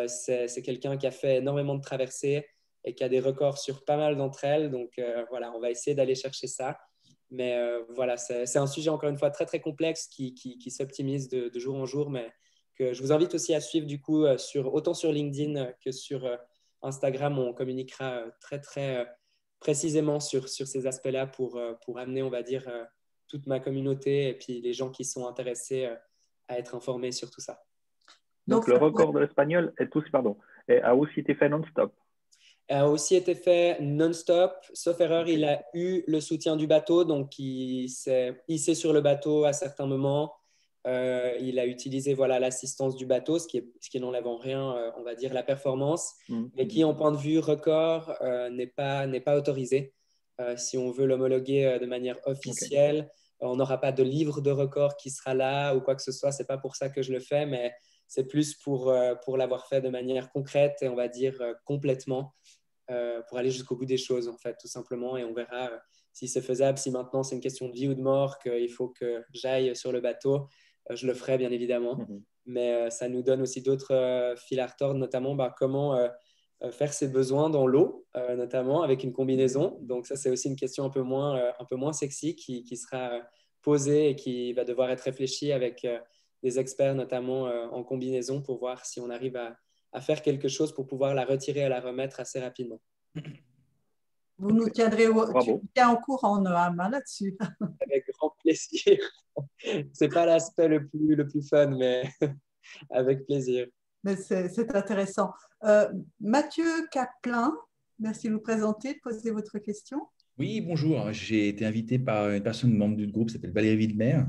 C'est quelqu'un qui a fait énormément de traversées et qui a des records sur pas mal d'entre elles. Donc voilà, on va essayer d'aller chercher ça. Mais voilà, c'est un sujet encore une fois très, très complexe qui s'optimise de jour en jour, mais que je vous invite aussi à suivre du coup autant sur LinkedIn que sur Instagram. On communiquera très, très précisément sur ces aspects-là pour amener, on va dire, toute ma communauté et puis les gens qui sont intéressés à être informés sur tout ça. Donc le record de l'Espagnol a aussi été fait non-stop. A aussi été fait non-stop, sauf erreur, il a eu le soutien du bateau, donc il s'est hissé sur le bateau à certains moments. Il a utilisé l'assistance du bateau, ce qui n'enlève en rien, on va dire, la performance, mais qui, en point de vue record, n'est pas autorisé. Si on veut l'homologuer de manière officielle, on n'aura pas de livre de record qui sera là ou quoi que ce soit. Ce n'est pas pour ça que je le fais, mais c'est plus pour l'avoir fait de manière concrète et on va dire complètement, pour aller jusqu'au bout des choses, en fait, tout simplement. Et on verra si c'est faisable, si maintenant c'est une question de vie ou de mort, qu'il faut que j'aille sur le bateau. Je le ferai, bien évidemment. Mais ça nous donne aussi d'autres fils à retordre, notamment comment faire ses besoins dans l'eau, notamment avec une combinaison. Donc ça, c'est aussi une question un peu moins sexy qui sera posée et qui va devoir être réfléchie avec des experts, notamment en combinaison, pour voir si on arrive à faire quelque chose pour pouvoir la retirer et la remettre assez rapidement. Vous nous tiendrez au courant, Noam, là-dessus. Avec grand plaisir. Ce n'est pas l'aspect le plus fun, mais avec plaisir. Mais c'est intéressant. Mathieu Caplin, merci de vous présenter, de poser votre question. Oui, bonjour. J'ai été invité par une personne membre du groupe qui s'appelle Valérie Widmer.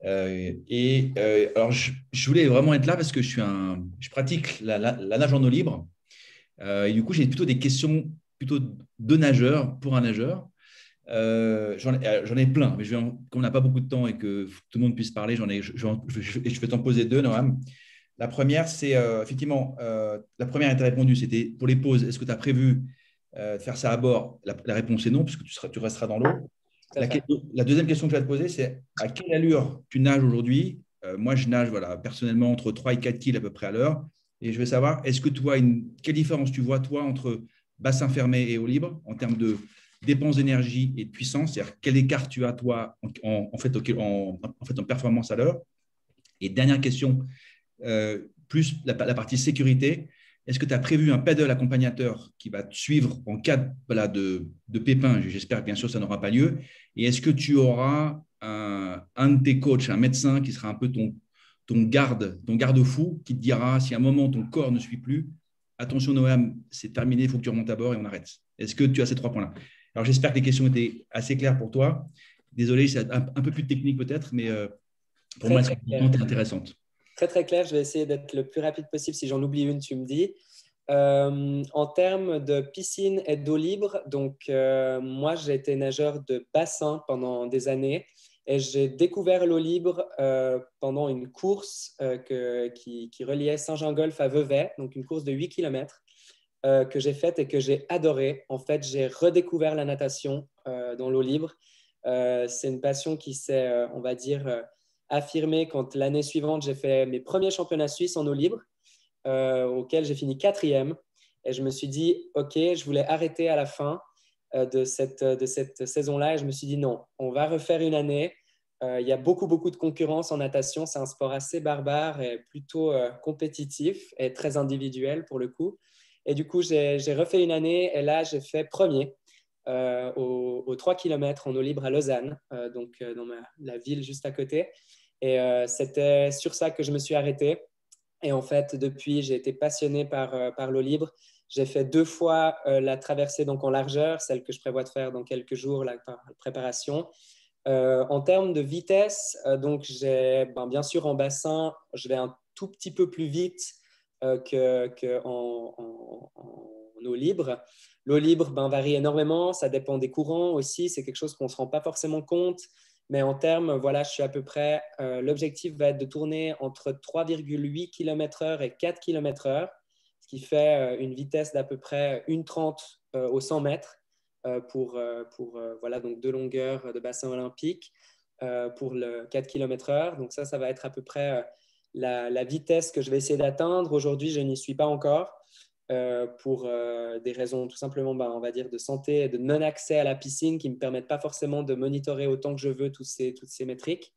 Alors, je voulais vraiment être là parce que je pratique la nage en eau libre. Et du coup, j'ai plutôt des questions de nageurs pour un nageur. J'en ai plein, mais comme on n'a pas beaucoup de temps et que tout le monde puisse parler, je vais t'en poser 2, Noam. La première, c'est effectivement, la première était répondue, c'était pour les pauses. Est-ce que tu as prévu de faire ça à bord? La réponse est non, puisque tu resteras dans l'eau. La deuxième question que je vais te poser, c'est à quelle allure tu nages aujourd'hui? Moi, je nage personnellement entre 3 et 4 kg à peu près à l'heure. Et je veux savoir, quelle différence tu vois, toi, entre bassin fermé et eau libre en termes de dépenses d'énergie et de puissance? C'est-à-dire, quel écart tu as, toi, en fait, en performance à l'heure? Et dernière question, plus la partie sécurité. Est-ce que tu as prévu un paddle accompagnateur qui va te suivre en cas de pépin? J'espère que bien sûr ça n'aura pas lieu. Et est-ce que tu auras un de tes coachs, un médecin qui sera un peu ton garde-fou, qui te dira si à un moment ton corps ne suit plus, attention Noam, c'est terminé, il faut que tu remontes à bord et on arrête. Est-ce que tu as ces 3 points-là? Alors j'espère que les questions étaient assez claires pour toi. Désolé, c'est un peu plus technique peut-être, mais pour moi, elles sont intéressantes. Très, très clair. Je vais essayer d'être le plus rapide possible. Si j'en oublie une, tu me dis. En termes de piscine et d'eau libre, donc moi, j'ai été nageur de bassin pendant des années et j'ai découvert l'eau libre pendant une course qui reliait Saint-Jean-Golf à Vevey, donc une course de 8 km que j'ai faite et que j'ai adorée. En fait, j'ai redécouvert la natation dans l'eau libre. C'est une passion qui s'est, on va dire, affirmée quand l'année suivante, j'ai fait mes premiers championnats suisses en eau libre, auxquels j'ai fini 4e. Et je me suis dit, OK, je voulais arrêter à la fin de cette saison-là. Et je me suis dit, non, on va refaire une année. Il y a beaucoup, beaucoup de concurrence en natation. C'est un sport assez barbare et plutôt compétitif et très individuel pour le coup. Et du coup, j'ai refait une année et là, j'ai fait premier. Aux 3 km en eau libre à Lausanne, donc dans la ville juste à côté. Et c'était sur ça que je me suis arrêté. Et en fait, depuis, j'ai été passionné par l'eau libre. J'ai fait 2 fois la traversée donc en largeur, celle que je prévois de faire dans quelques jours, la préparation. En termes de vitesse, donc bien sûr en bassin, je vais un tout petit peu plus vite qu'en eau libre. L'eau libre varie énormément, ça dépend des courants aussi, c'est quelque chose qu'on ne se rend pas forcément compte, mais en termes, voilà, je suis à peu près, l'objectif va être de tourner entre 3,8 km/h et 4 km/h, ce qui fait une vitesse d'à peu près 1,30 au 100 mètres pour voilà, donc 2 longueurs de bassin olympique pour le 4 km/h. Donc ça va être à peu près la vitesse que je vais essayer d'atteindre. Aujourd'hui, je n'y suis pas encore. Pour des raisons tout simplement, on va dire, de santé et de non-accès à la piscine qui ne me permettent pas forcément de monitorer autant que je veux toutes ces métriques.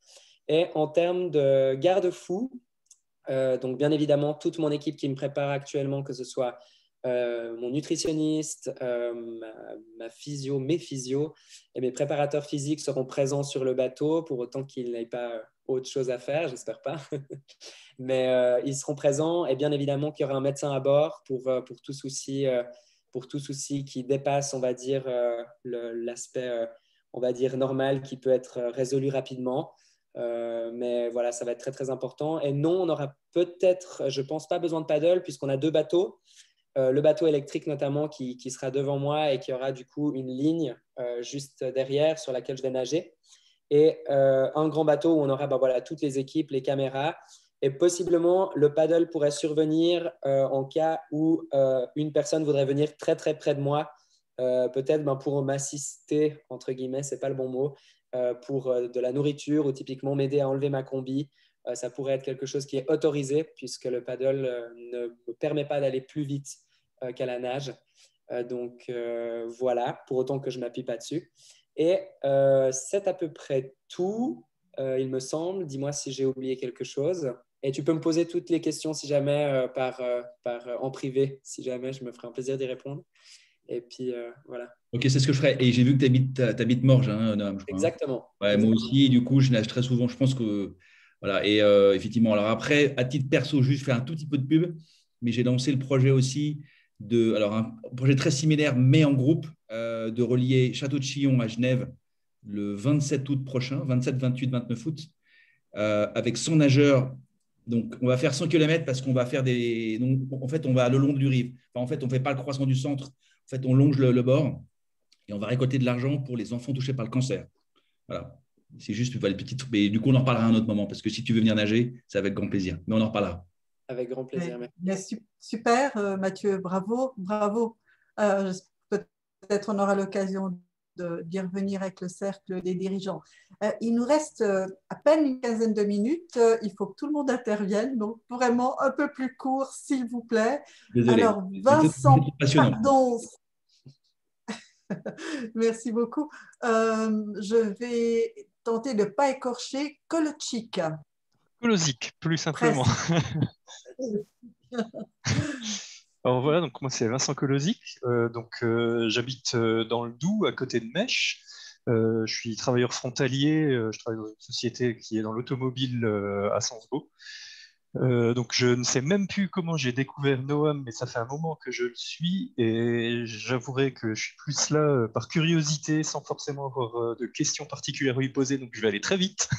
Et en termes de garde-fou, donc bien évidemment, toute mon équipe qui me prépare actuellement, que ce soit mon nutritionniste, ma physio, mes physios et mes préparateurs physiques seront présents sur le bateau pour autant qu'ils n'aient pas autre chose à faire, j'espère pas. Mais ils seront présents et bien évidemment qu'il y aura un médecin à bord pour tout souci qui dépasse, on va dire, l'aspect, on va dire, normal qui peut être résolu rapidement. Mais voilà, ça va être très, très important. Et non, on aura peut-être, je pense pas, besoin de paddle puisqu'on a 2 bateaux. Le bateau électrique notamment qui sera devant moi et qui aura du coup une ligne juste derrière sur laquelle je vais nager. Et un grand bateau où on aura voilà, toutes les équipes, les caméras. Et possiblement, le paddle pourrait survenir en cas où une personne voudrait venir très, très près de moi, peut-être pour m'assister, entre guillemets, ce n'est pas le bon mot, pour de la nourriture ou typiquement m'aider à enlever ma combi. Ça pourrait être quelque chose qui est autorisé puisque le paddle ne me permet pas d'aller plus vite qu'à la nage. Donc, voilà, pour autant que je ne m'appuie pas dessus. Et c'est à peu près tout, il me semble. Dis-moi si j'ai oublié quelque chose. Et tu peux me poser toutes les questions si jamais en privé, si jamais, je me ferai un plaisir d'y répondre. Et puis, voilà. Ok, c'est ce que je ferai. Et j'ai vu que tu habites Morges, hein, Noam, je crois. Exactement. Ouais, Exactement. Moi aussi, du coup, je nage très souvent. Je pense que. Voilà. Et effectivement, alors après, à titre perso, juste faire un tout petit peu de pub, mais j'ai lancé le projet aussi un projet très similaire, mais en groupe, de relier Château de Chillon à Genève le 27 août prochain, 27, 28, 29 août, avec 100 nageurs. Donc, on va faire 100 km parce qu'on va faire des. Donc, en fait, on va le long du Rive. Enfin, en fait, on ne fait pas le croissant du centre. En fait, on longe le bord et on va récolter de l'argent pour les enfants touchés par le cancer. Voilà. C'est juste les petites. Mais du coup, on en reparlera à un autre moment parce que si tu veux venir nager, ça va avec grand plaisir. Mais on en reparlera. Avec grand plaisir. Super, Mathieu, bravo, bravo. Peut-être on aura l'occasion d'y revenir avec le cercle des dirigeants. Il nous reste à peine une quinzaine de minutes. Il faut que tout le monde intervienne, donc vraiment un peu plus court, s'il vous plaît. Désolé. Alors, Vincent, passionnant. pardon. Merci beaucoup. Je vais tenter de ne pas écorcher Kolchik. Kolosik, plus simplement. Alors voilà, donc moi c'est Vincent Kolosik, j'habite dans le Doubs, à côté de Mèche. Je suis travailleur frontalier, je travaille dans une société qui est dans l'automobile à Sensbo. Donc je ne sais même plus comment j'ai découvert Noam, mais ça fait un moment que je le suis et j'avouerai que je suis plus là par curiosité, sans forcément avoir de questions particulières à lui poser, donc je vais aller très vite.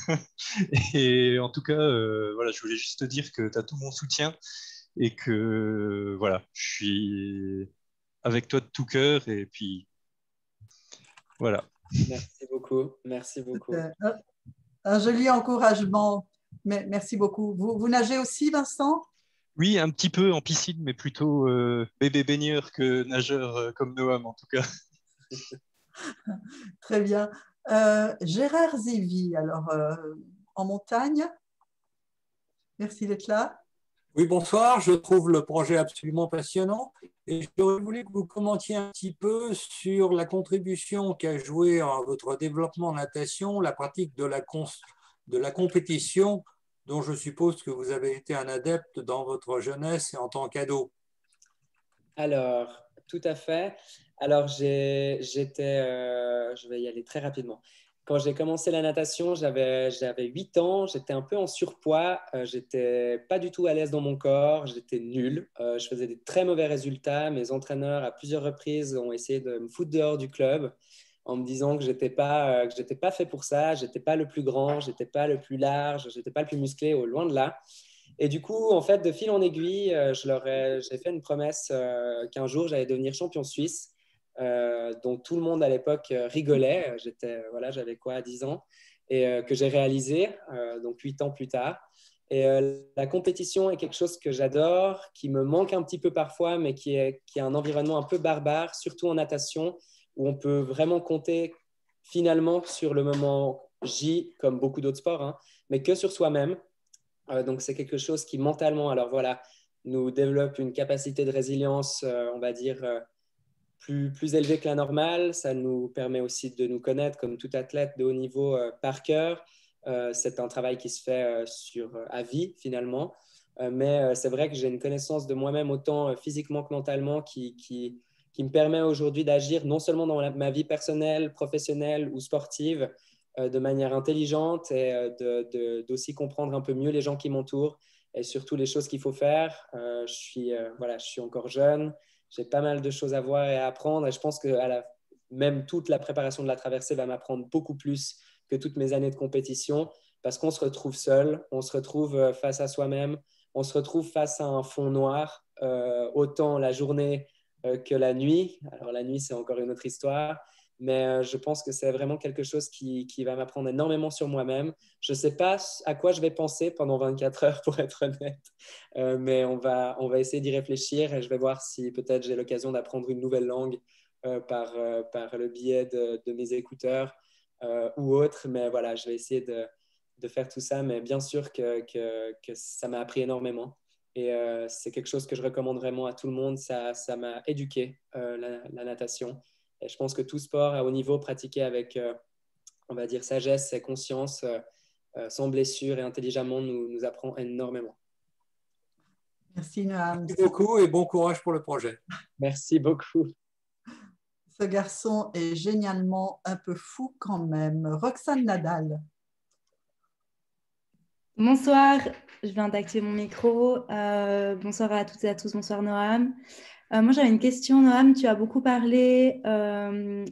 Et en tout cas, voilà, je voulais juste te dire que tu as tout mon soutien et que voilà, je suis avec toi de tout cœur et puis voilà. Merci beaucoup, merci beaucoup. Un joli encouragement. Merci beaucoup. Vous nagez aussi, Vincent? Oui, un petit peu en piscine, mais plutôt bébé baigneur que nageur comme Noam en tout cas. Très bien. Gérard Zévi, alors en montagne. Merci d'être là. Oui, bonsoir. Je trouve le projet absolument passionnant et j'aurais voulu que vous commentiez un petit peu sur la contribution qu'a joué à votre développement en natation, la pratique de la compétition, dont je suppose que vous avez été un adepte dans votre jeunesse et en tant qu'ado. Alors, tout à fait. Alors, je vais y aller très rapidement. Quand j'ai commencé la natation, j'avais 8 ans, j'étais un peu en surpoids, j'étais pas du tout à l'aise dans mon corps, j'étais nul, je faisais des très mauvais résultats. Mes entraîneurs, à plusieurs reprises, ont essayé de me foutre dehors du club en me disant que j'étais pas fait pour ça, j'étais pas le plus grand, j'étais pas le plus large, j'étais pas le plus musclé, au loin de là. Et du coup, en fait, de fil en aiguille, j'ai fait une promesse qu'un jour, j'allais devenir champion suisse. Dont tout le monde à l'époque rigolait. J'avais quoi, 10 ans, et que j'ai réalisé, donc 8 ans plus tard. Et la compétition est quelque chose que j'adore, qui me manque un petit peu parfois, mais qui est un environnement un peu barbare, surtout en natation, où on peut vraiment compter finalement sur le moment J, comme beaucoup d'autres sports, hein, mais que sur soi-même. Donc c'est quelque chose qui mentalement, alors voilà, nous développe une capacité de résilience, on va dire, plus élevé que la normale. Ça nous permet aussi de nous connaître comme tout athlète de haut niveau par cœur. C'est un travail qui se fait à vie finalement. Mais c'est vrai que j'ai une connaissance de moi-même autant physiquement que mentalement qui me permet aujourd'hui d'agir non seulement dans ma vie personnelle, professionnelle ou sportive de manière intelligente et d'aussi comprendre un peu mieux les gens qui m'entourent et surtout les choses qu'il faut faire. Je suis encore jeune. J'ai pas mal de choses à voir et à apprendre et je pense que même toute la préparation de la traversée va m'apprendre beaucoup plus que toutes mes années de compétition parce qu'on se retrouve seul, on se retrouve face à soi-même, on se retrouve face à un fond noir, autant la journée que la nuit. Alors la nuit, c'est encore une autre histoire, mais je pense que c'est vraiment quelque chose qui va m'apprendre énormément sur moi-même. Je ne sais pas à quoi je vais penser pendant 24 heures, pour être honnête, mais on va essayer d'y réfléchir et je vais voir si peut-être j'ai l'occasion d'apprendre une nouvelle langue par le biais de mes écouteurs ou autre. Mais voilà, je vais essayer de faire tout ça, mais bien sûr que ça m'a appris énormément. Et c'est quelque chose que je recommande vraiment à tout le monde. Ça m'a éduqué, la natation. Et je pense que tout sport à haut niveau pratiqué avec, on va dire, sagesse et conscience, sans blessure et intelligemment, nous apprend énormément. Merci Noam. Merci beaucoup et bon courage pour le projet. Merci beaucoup. Ce garçon est génialement un peu fou quand même. Roxane Nadal. Bonsoir, je viens d'activer mon micro. Bonsoir à toutes et à tous, bonsoir Noam. Moi j'avais une question, Noam, tu as beaucoup parlé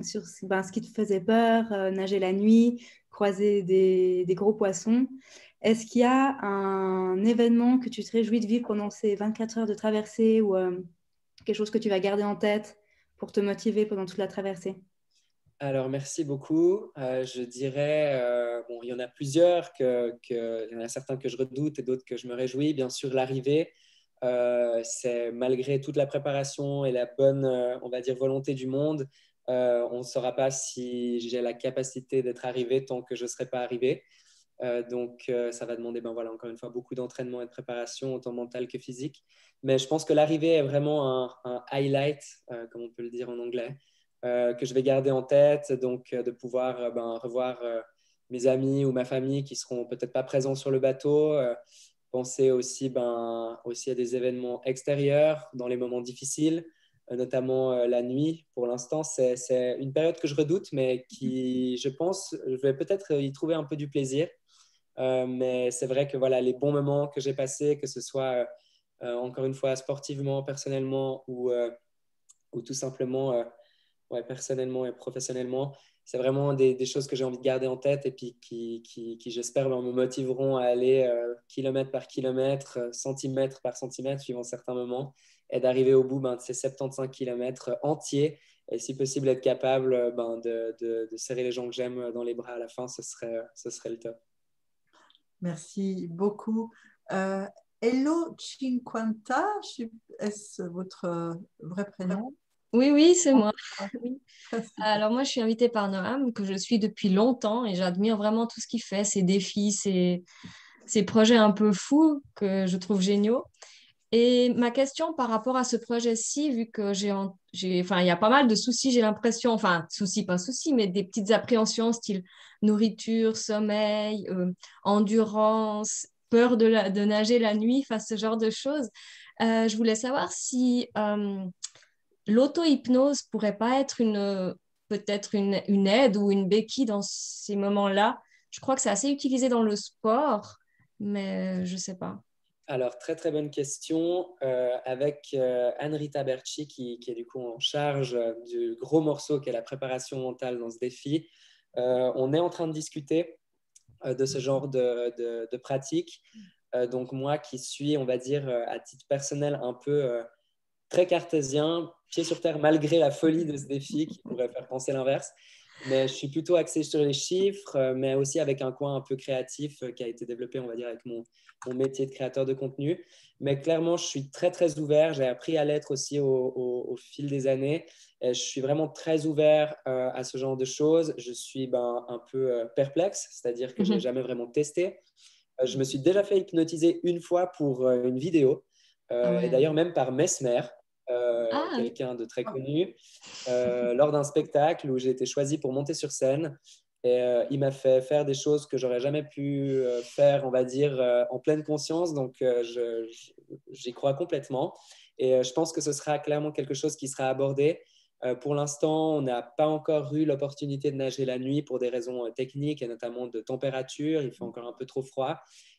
sur ce qui te faisait peur, nager la nuit, croiser des gros poissons. Est-ce qu'il y a un événement que tu te réjouis de vivre pendant ces 24 heures de traversée ou quelque chose que tu vas garder en tête pour te motiver pendant toute la traversée? Alors, merci beaucoup. Je dirais, il y en a plusieurs, il y en a certains que je redoute et d'autres que je me réjouis. Bien sûr, l'arrivée. C'est malgré toute la préparation et la bonne, on va dire, volonté du monde, on ne saura pas si j'ai la capacité d'être arrivé tant que je ne serai pas arrivé. Donc, ça va demander, encore une fois, beaucoup d'entraînement et de préparation, autant mental que physique. Mais je pense que l'arrivée est vraiment un highlight, comme on peut le dire en anglais, que je vais garder en tête. Donc, de pouvoir revoir mes amis ou ma famille qui seront peut-être pas présents sur le bateau. Penser aussi, aussi à des événements extérieurs dans les moments difficiles, notamment la nuit. Pour l'instant, c'est une période que je redoute, mais qui, je pense, je vais peut-être y trouver un peu du plaisir. Mais c'est vrai que les bons moments que j'ai passés, que ce soit encore une fois sportivement, personnellement ou tout simplement personnellement et professionnellement, c'est vraiment des choses que j'ai envie de garder en tête et puis qui j'espère, me motiveront à aller kilomètre par kilomètre, centimètre par centimètre, suivant certains moments, et d'arriver au bout de ces 75 kilomètres entiers. Et si possible, être capable de serrer les gens que j'aime dans les bras à la fin, ce serait le top. Merci beaucoup. Hello Cinquanta, est-ce votre vrai prénom? Oui, c'est moi. Oui. Alors moi, je suis invitée par Noam, que je suis depuis longtemps et j'admire vraiment tout ce qu'il fait, ses défis, ses projets un peu fous que je trouve géniaux. Et ma question par rapport à ce projet-ci, vu que il y a pas mal de soucis, j'ai l'impression, enfin, soucis, pas soucis, mais des petites appréhensions, style nourriture, sommeil, endurance, peur de nager la nuit, enfin, ce genre de choses. Je voulais savoir si l'auto-hypnose pourrait pas être peut-être une aide ou une béquille dans ces moments-là. Je crois que c'est assez utilisé dans le sport, mais je sais pas. Alors, très très bonne question. Avec Anne-Rita Berchi, qui est du coup en charge du gros morceau qui est la préparation mentale dans ce défi, on est en train de discuter de ce genre de pratique. Donc moi qui suis, on va dire, à titre personnel, un peu très cartésien, pied sur terre, malgré la folie de ce défi qui pourrait faire penser l'inverse. Mais je suis plutôt axé sur les chiffres, mais aussi avec un coin un peu créatif qui a été développé, on va dire, avec mon métier de créateur de contenu. Mais clairement, je suis très, très ouvert. J'ai appris à l'être aussi au fil des années. Et je suis vraiment très ouvert à ce genre de choses. Je suis un peu perplexe, c'est-à-dire que je n'ai jamais vraiment testé. Je me suis déjà fait hypnotiser une fois pour une vidéo, et d'ailleurs même par Mesmer, quelqu'un de très connu, lors d'un spectacle où j'ai été choisi pour monter sur scène. Et il m'a fait faire des choses que j'aurais jamais pu faire, on va dire, en pleine conscience. Donc, j'y crois complètement. Et je pense que ce sera clairement quelque chose qui sera abordé. Pour l'instant, on n'a pas encore eu l'opportunité de nager la nuit pour des raisons techniques et notamment de température. Il fait encore un peu trop froid.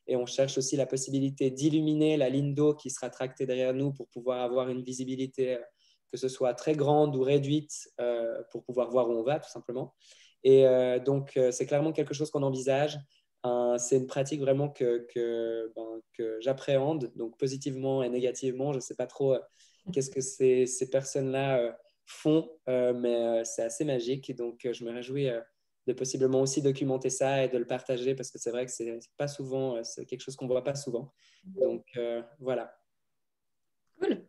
Et on cherche aussi la possibilité d'illuminer la ligne d'eau qui sera tractée derrière nous pour pouvoir avoir une visibilité, que ce soit très grande ou réduite, pour pouvoir voir où on va, tout simplement. Et donc, c'est clairement quelque chose qu'on envisage. C'est une pratique vraiment que j'appréhende, donc positivement et négativement. Je ne sais pas trop qu'est-ce que ces personnes-là font, mais c'est assez magique. Donc, je me réjouis de possiblement aussi documenter ça et de le partager parce que c'est vrai que c'est pas souvent, c'est quelque chose qu'on ne voit pas souvent. Donc, voilà. Cool.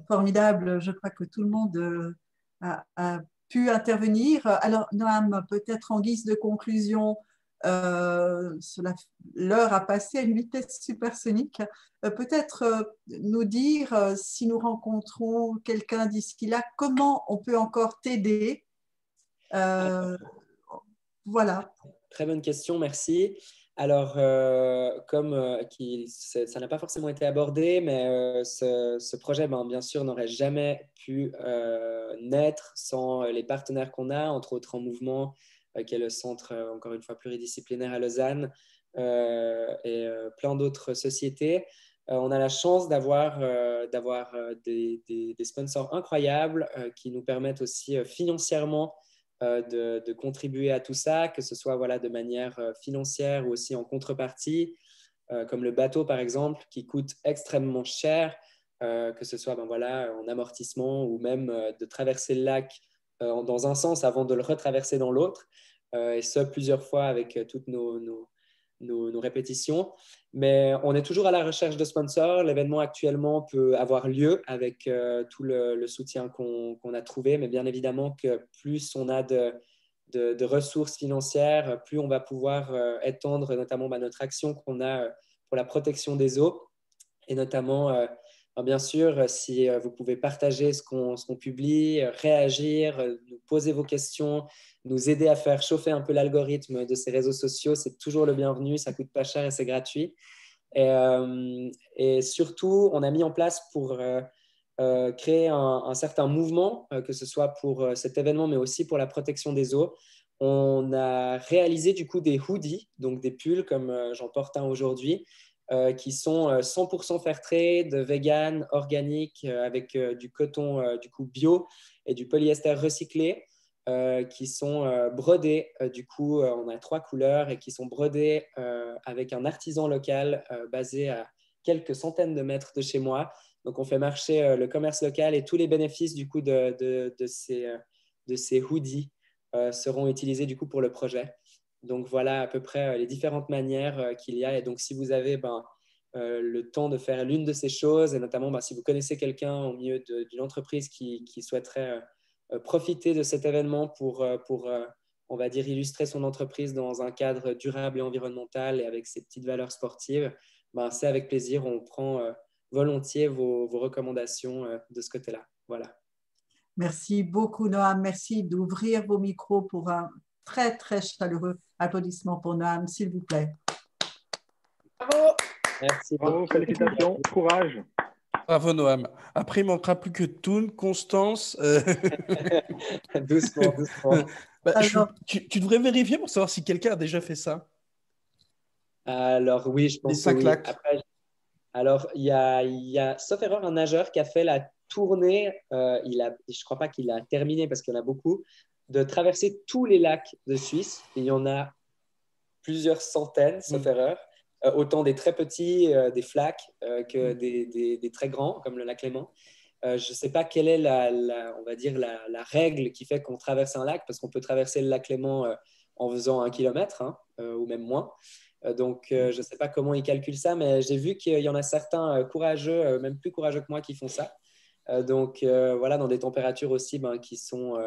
Formidable. Je crois que tout le monde a pu intervenir. Alors, Noam, peut-être en guise de conclusion, l'heure a passé à une vitesse supersonique. Peut-être nous dire, si nous rencontrons quelqu'un d'ici là, comment on peut encore t'aider. Voilà. Très bonne question, merci. Alors, comme ça n'a pas forcément été abordé, mais ce projet, bien sûr, n'aurait jamais pu naître sans les partenaires qu'on a, entre autres en mouvement, qui est le centre, encore une fois, pluridisciplinaire à Lausanne, et plein d'autres sociétés. On a la chance d'avoir des sponsors incroyables qui nous permettent aussi financièrement de contribuer à tout ça, que ce soit de manière financière ou aussi en contrepartie, comme le bateau par exemple, qui coûte extrêmement cher, que ce soit en amortissement ou même de traverser le lac dans un sens avant de le retraverser dans l'autre, et ce plusieurs fois avec toutes nos nos répétitions. Mais on est toujours à la recherche de sponsors. L'événement actuellement peut avoir lieu avec tout le soutien qu'on a trouvé. Mais bien évidemment que plus on a de ressources financières, plus on va pouvoir étendre notamment notre action qu'on a pour la protection des eaux. Et notamment, bien sûr, si vous pouvez partager ce qu'on publie, réagir, nous poser vos questions, nous aider à faire chauffer un peu l'algorithme de ces réseaux sociaux, c'est toujours le bienvenu, ça ne coûte pas cher et c'est gratuit. Et surtout, on a mis en place pour créer un certain mouvement, que ce soit pour cet événement, mais aussi pour la protection des eaux. On a réalisé du coup des hoodies, donc des pulls comme j'en porte un aujourd'hui, qui sont 100% fair trade, vegan, organique, avec du coton du coup bio et du polyester recyclé, qui sont brodés. Du coup, on a 3 couleurs et qui sont brodés avec un artisan local basé à quelques centaines de mètres de chez moi. Donc, on fait marcher le commerce local et tous les bénéfices du coup de ces hoodies seront utilisés du coup pour le projet. Donc, voilà à peu près les différentes manières qu'il y a. Et donc, si vous avez le temps de faire l'une de ces choses, et notamment si vous connaissez quelqu'un au milieu d'une entreprise qui souhaiterait profiter de cet événement pour on va dire, illustrer son entreprise dans un cadre durable et environnemental et avec ses petites valeurs sportives, c'est avec plaisir. On prend volontiers vos recommandations de ce côté-là. Voilà. Merci beaucoup, Noam. Merci d'ouvrir vos micros pour un très, très chaleureux applaudissement pour Noam, s'il vous plaît. Bravo. Merci. Bravo, félicitations, courage. Bravo, Noam. Après, il ne manquera plus que Toon, Constance. Doucement, doucement. Tu devrais vérifier pour savoir si quelqu'un a déjà fait ça. Alors, oui, je pense Les 5 que oui. lacs. Après, alors, il y a, sauf erreur, un nageur qui a fait la tournée, je ne crois pas qu'il a terminé parce qu'il y en a beaucoup, de traverser tous les lacs de Suisse. Il y en a plusieurs centaines, sauf erreur. Autant des très petits, des flaques, que des très grands, comme le lac Léman. Je ne sais pas quelle est on va dire la règle qui fait qu'on traverse un lac, parce qu'on peut traverser le lac Léman en faisant 1 kilomètre, ou même moins. Donc, je ne sais pas comment ils calculent ça, mais j'ai vu qu'il y en a certains courageux, même plus courageux que moi, qui font ça. Donc, voilà, dans des températures aussi qui sont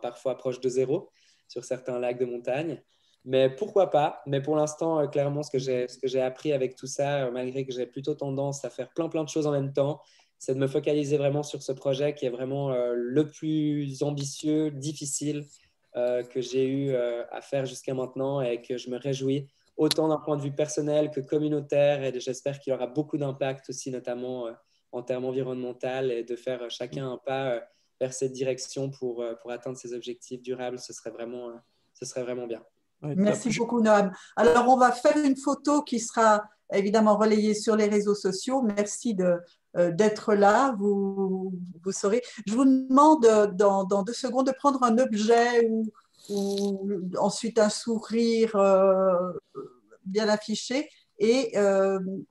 parfois proches de 0 sur certains lacs de montagne. Mais pourquoi pas? Mais pour l'instant, clairement, ce que j'ai appris avec tout ça, malgré que j'ai plutôt tendance à faire plein de choses en même temps, c'est de me focaliser vraiment sur ce projet qui est vraiment le plus ambitieux, difficile que j'ai eu à faire jusqu'à maintenant, et que je me réjouis autant d'un point de vue personnel que communautaire, et j'espère qu'il aura beaucoup d'impact aussi, notamment en termes environnementaux, et de faire chacun un pas vers cette direction pour atteindre ces objectifs durables. Ce serait vraiment bien. Ouais, merci beaucoup, Noam. Alors, on va faire une photo qui sera évidemment relayée sur les réseaux sociaux. Merci d'être là. Vous saurez. Je vous demande dans 2 secondes de prendre un objet ou ensuite un sourire bien affiché. Et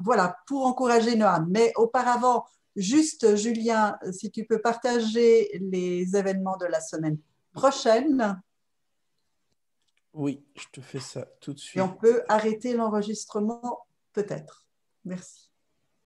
voilà, pour encourager Noam. Mais auparavant, juste, Julien, si tu peux partager les événements de la semaine prochaine. Oui, je te fais ça tout de suite. Et on peut arrêter l'enregistrement, peut-être. Merci.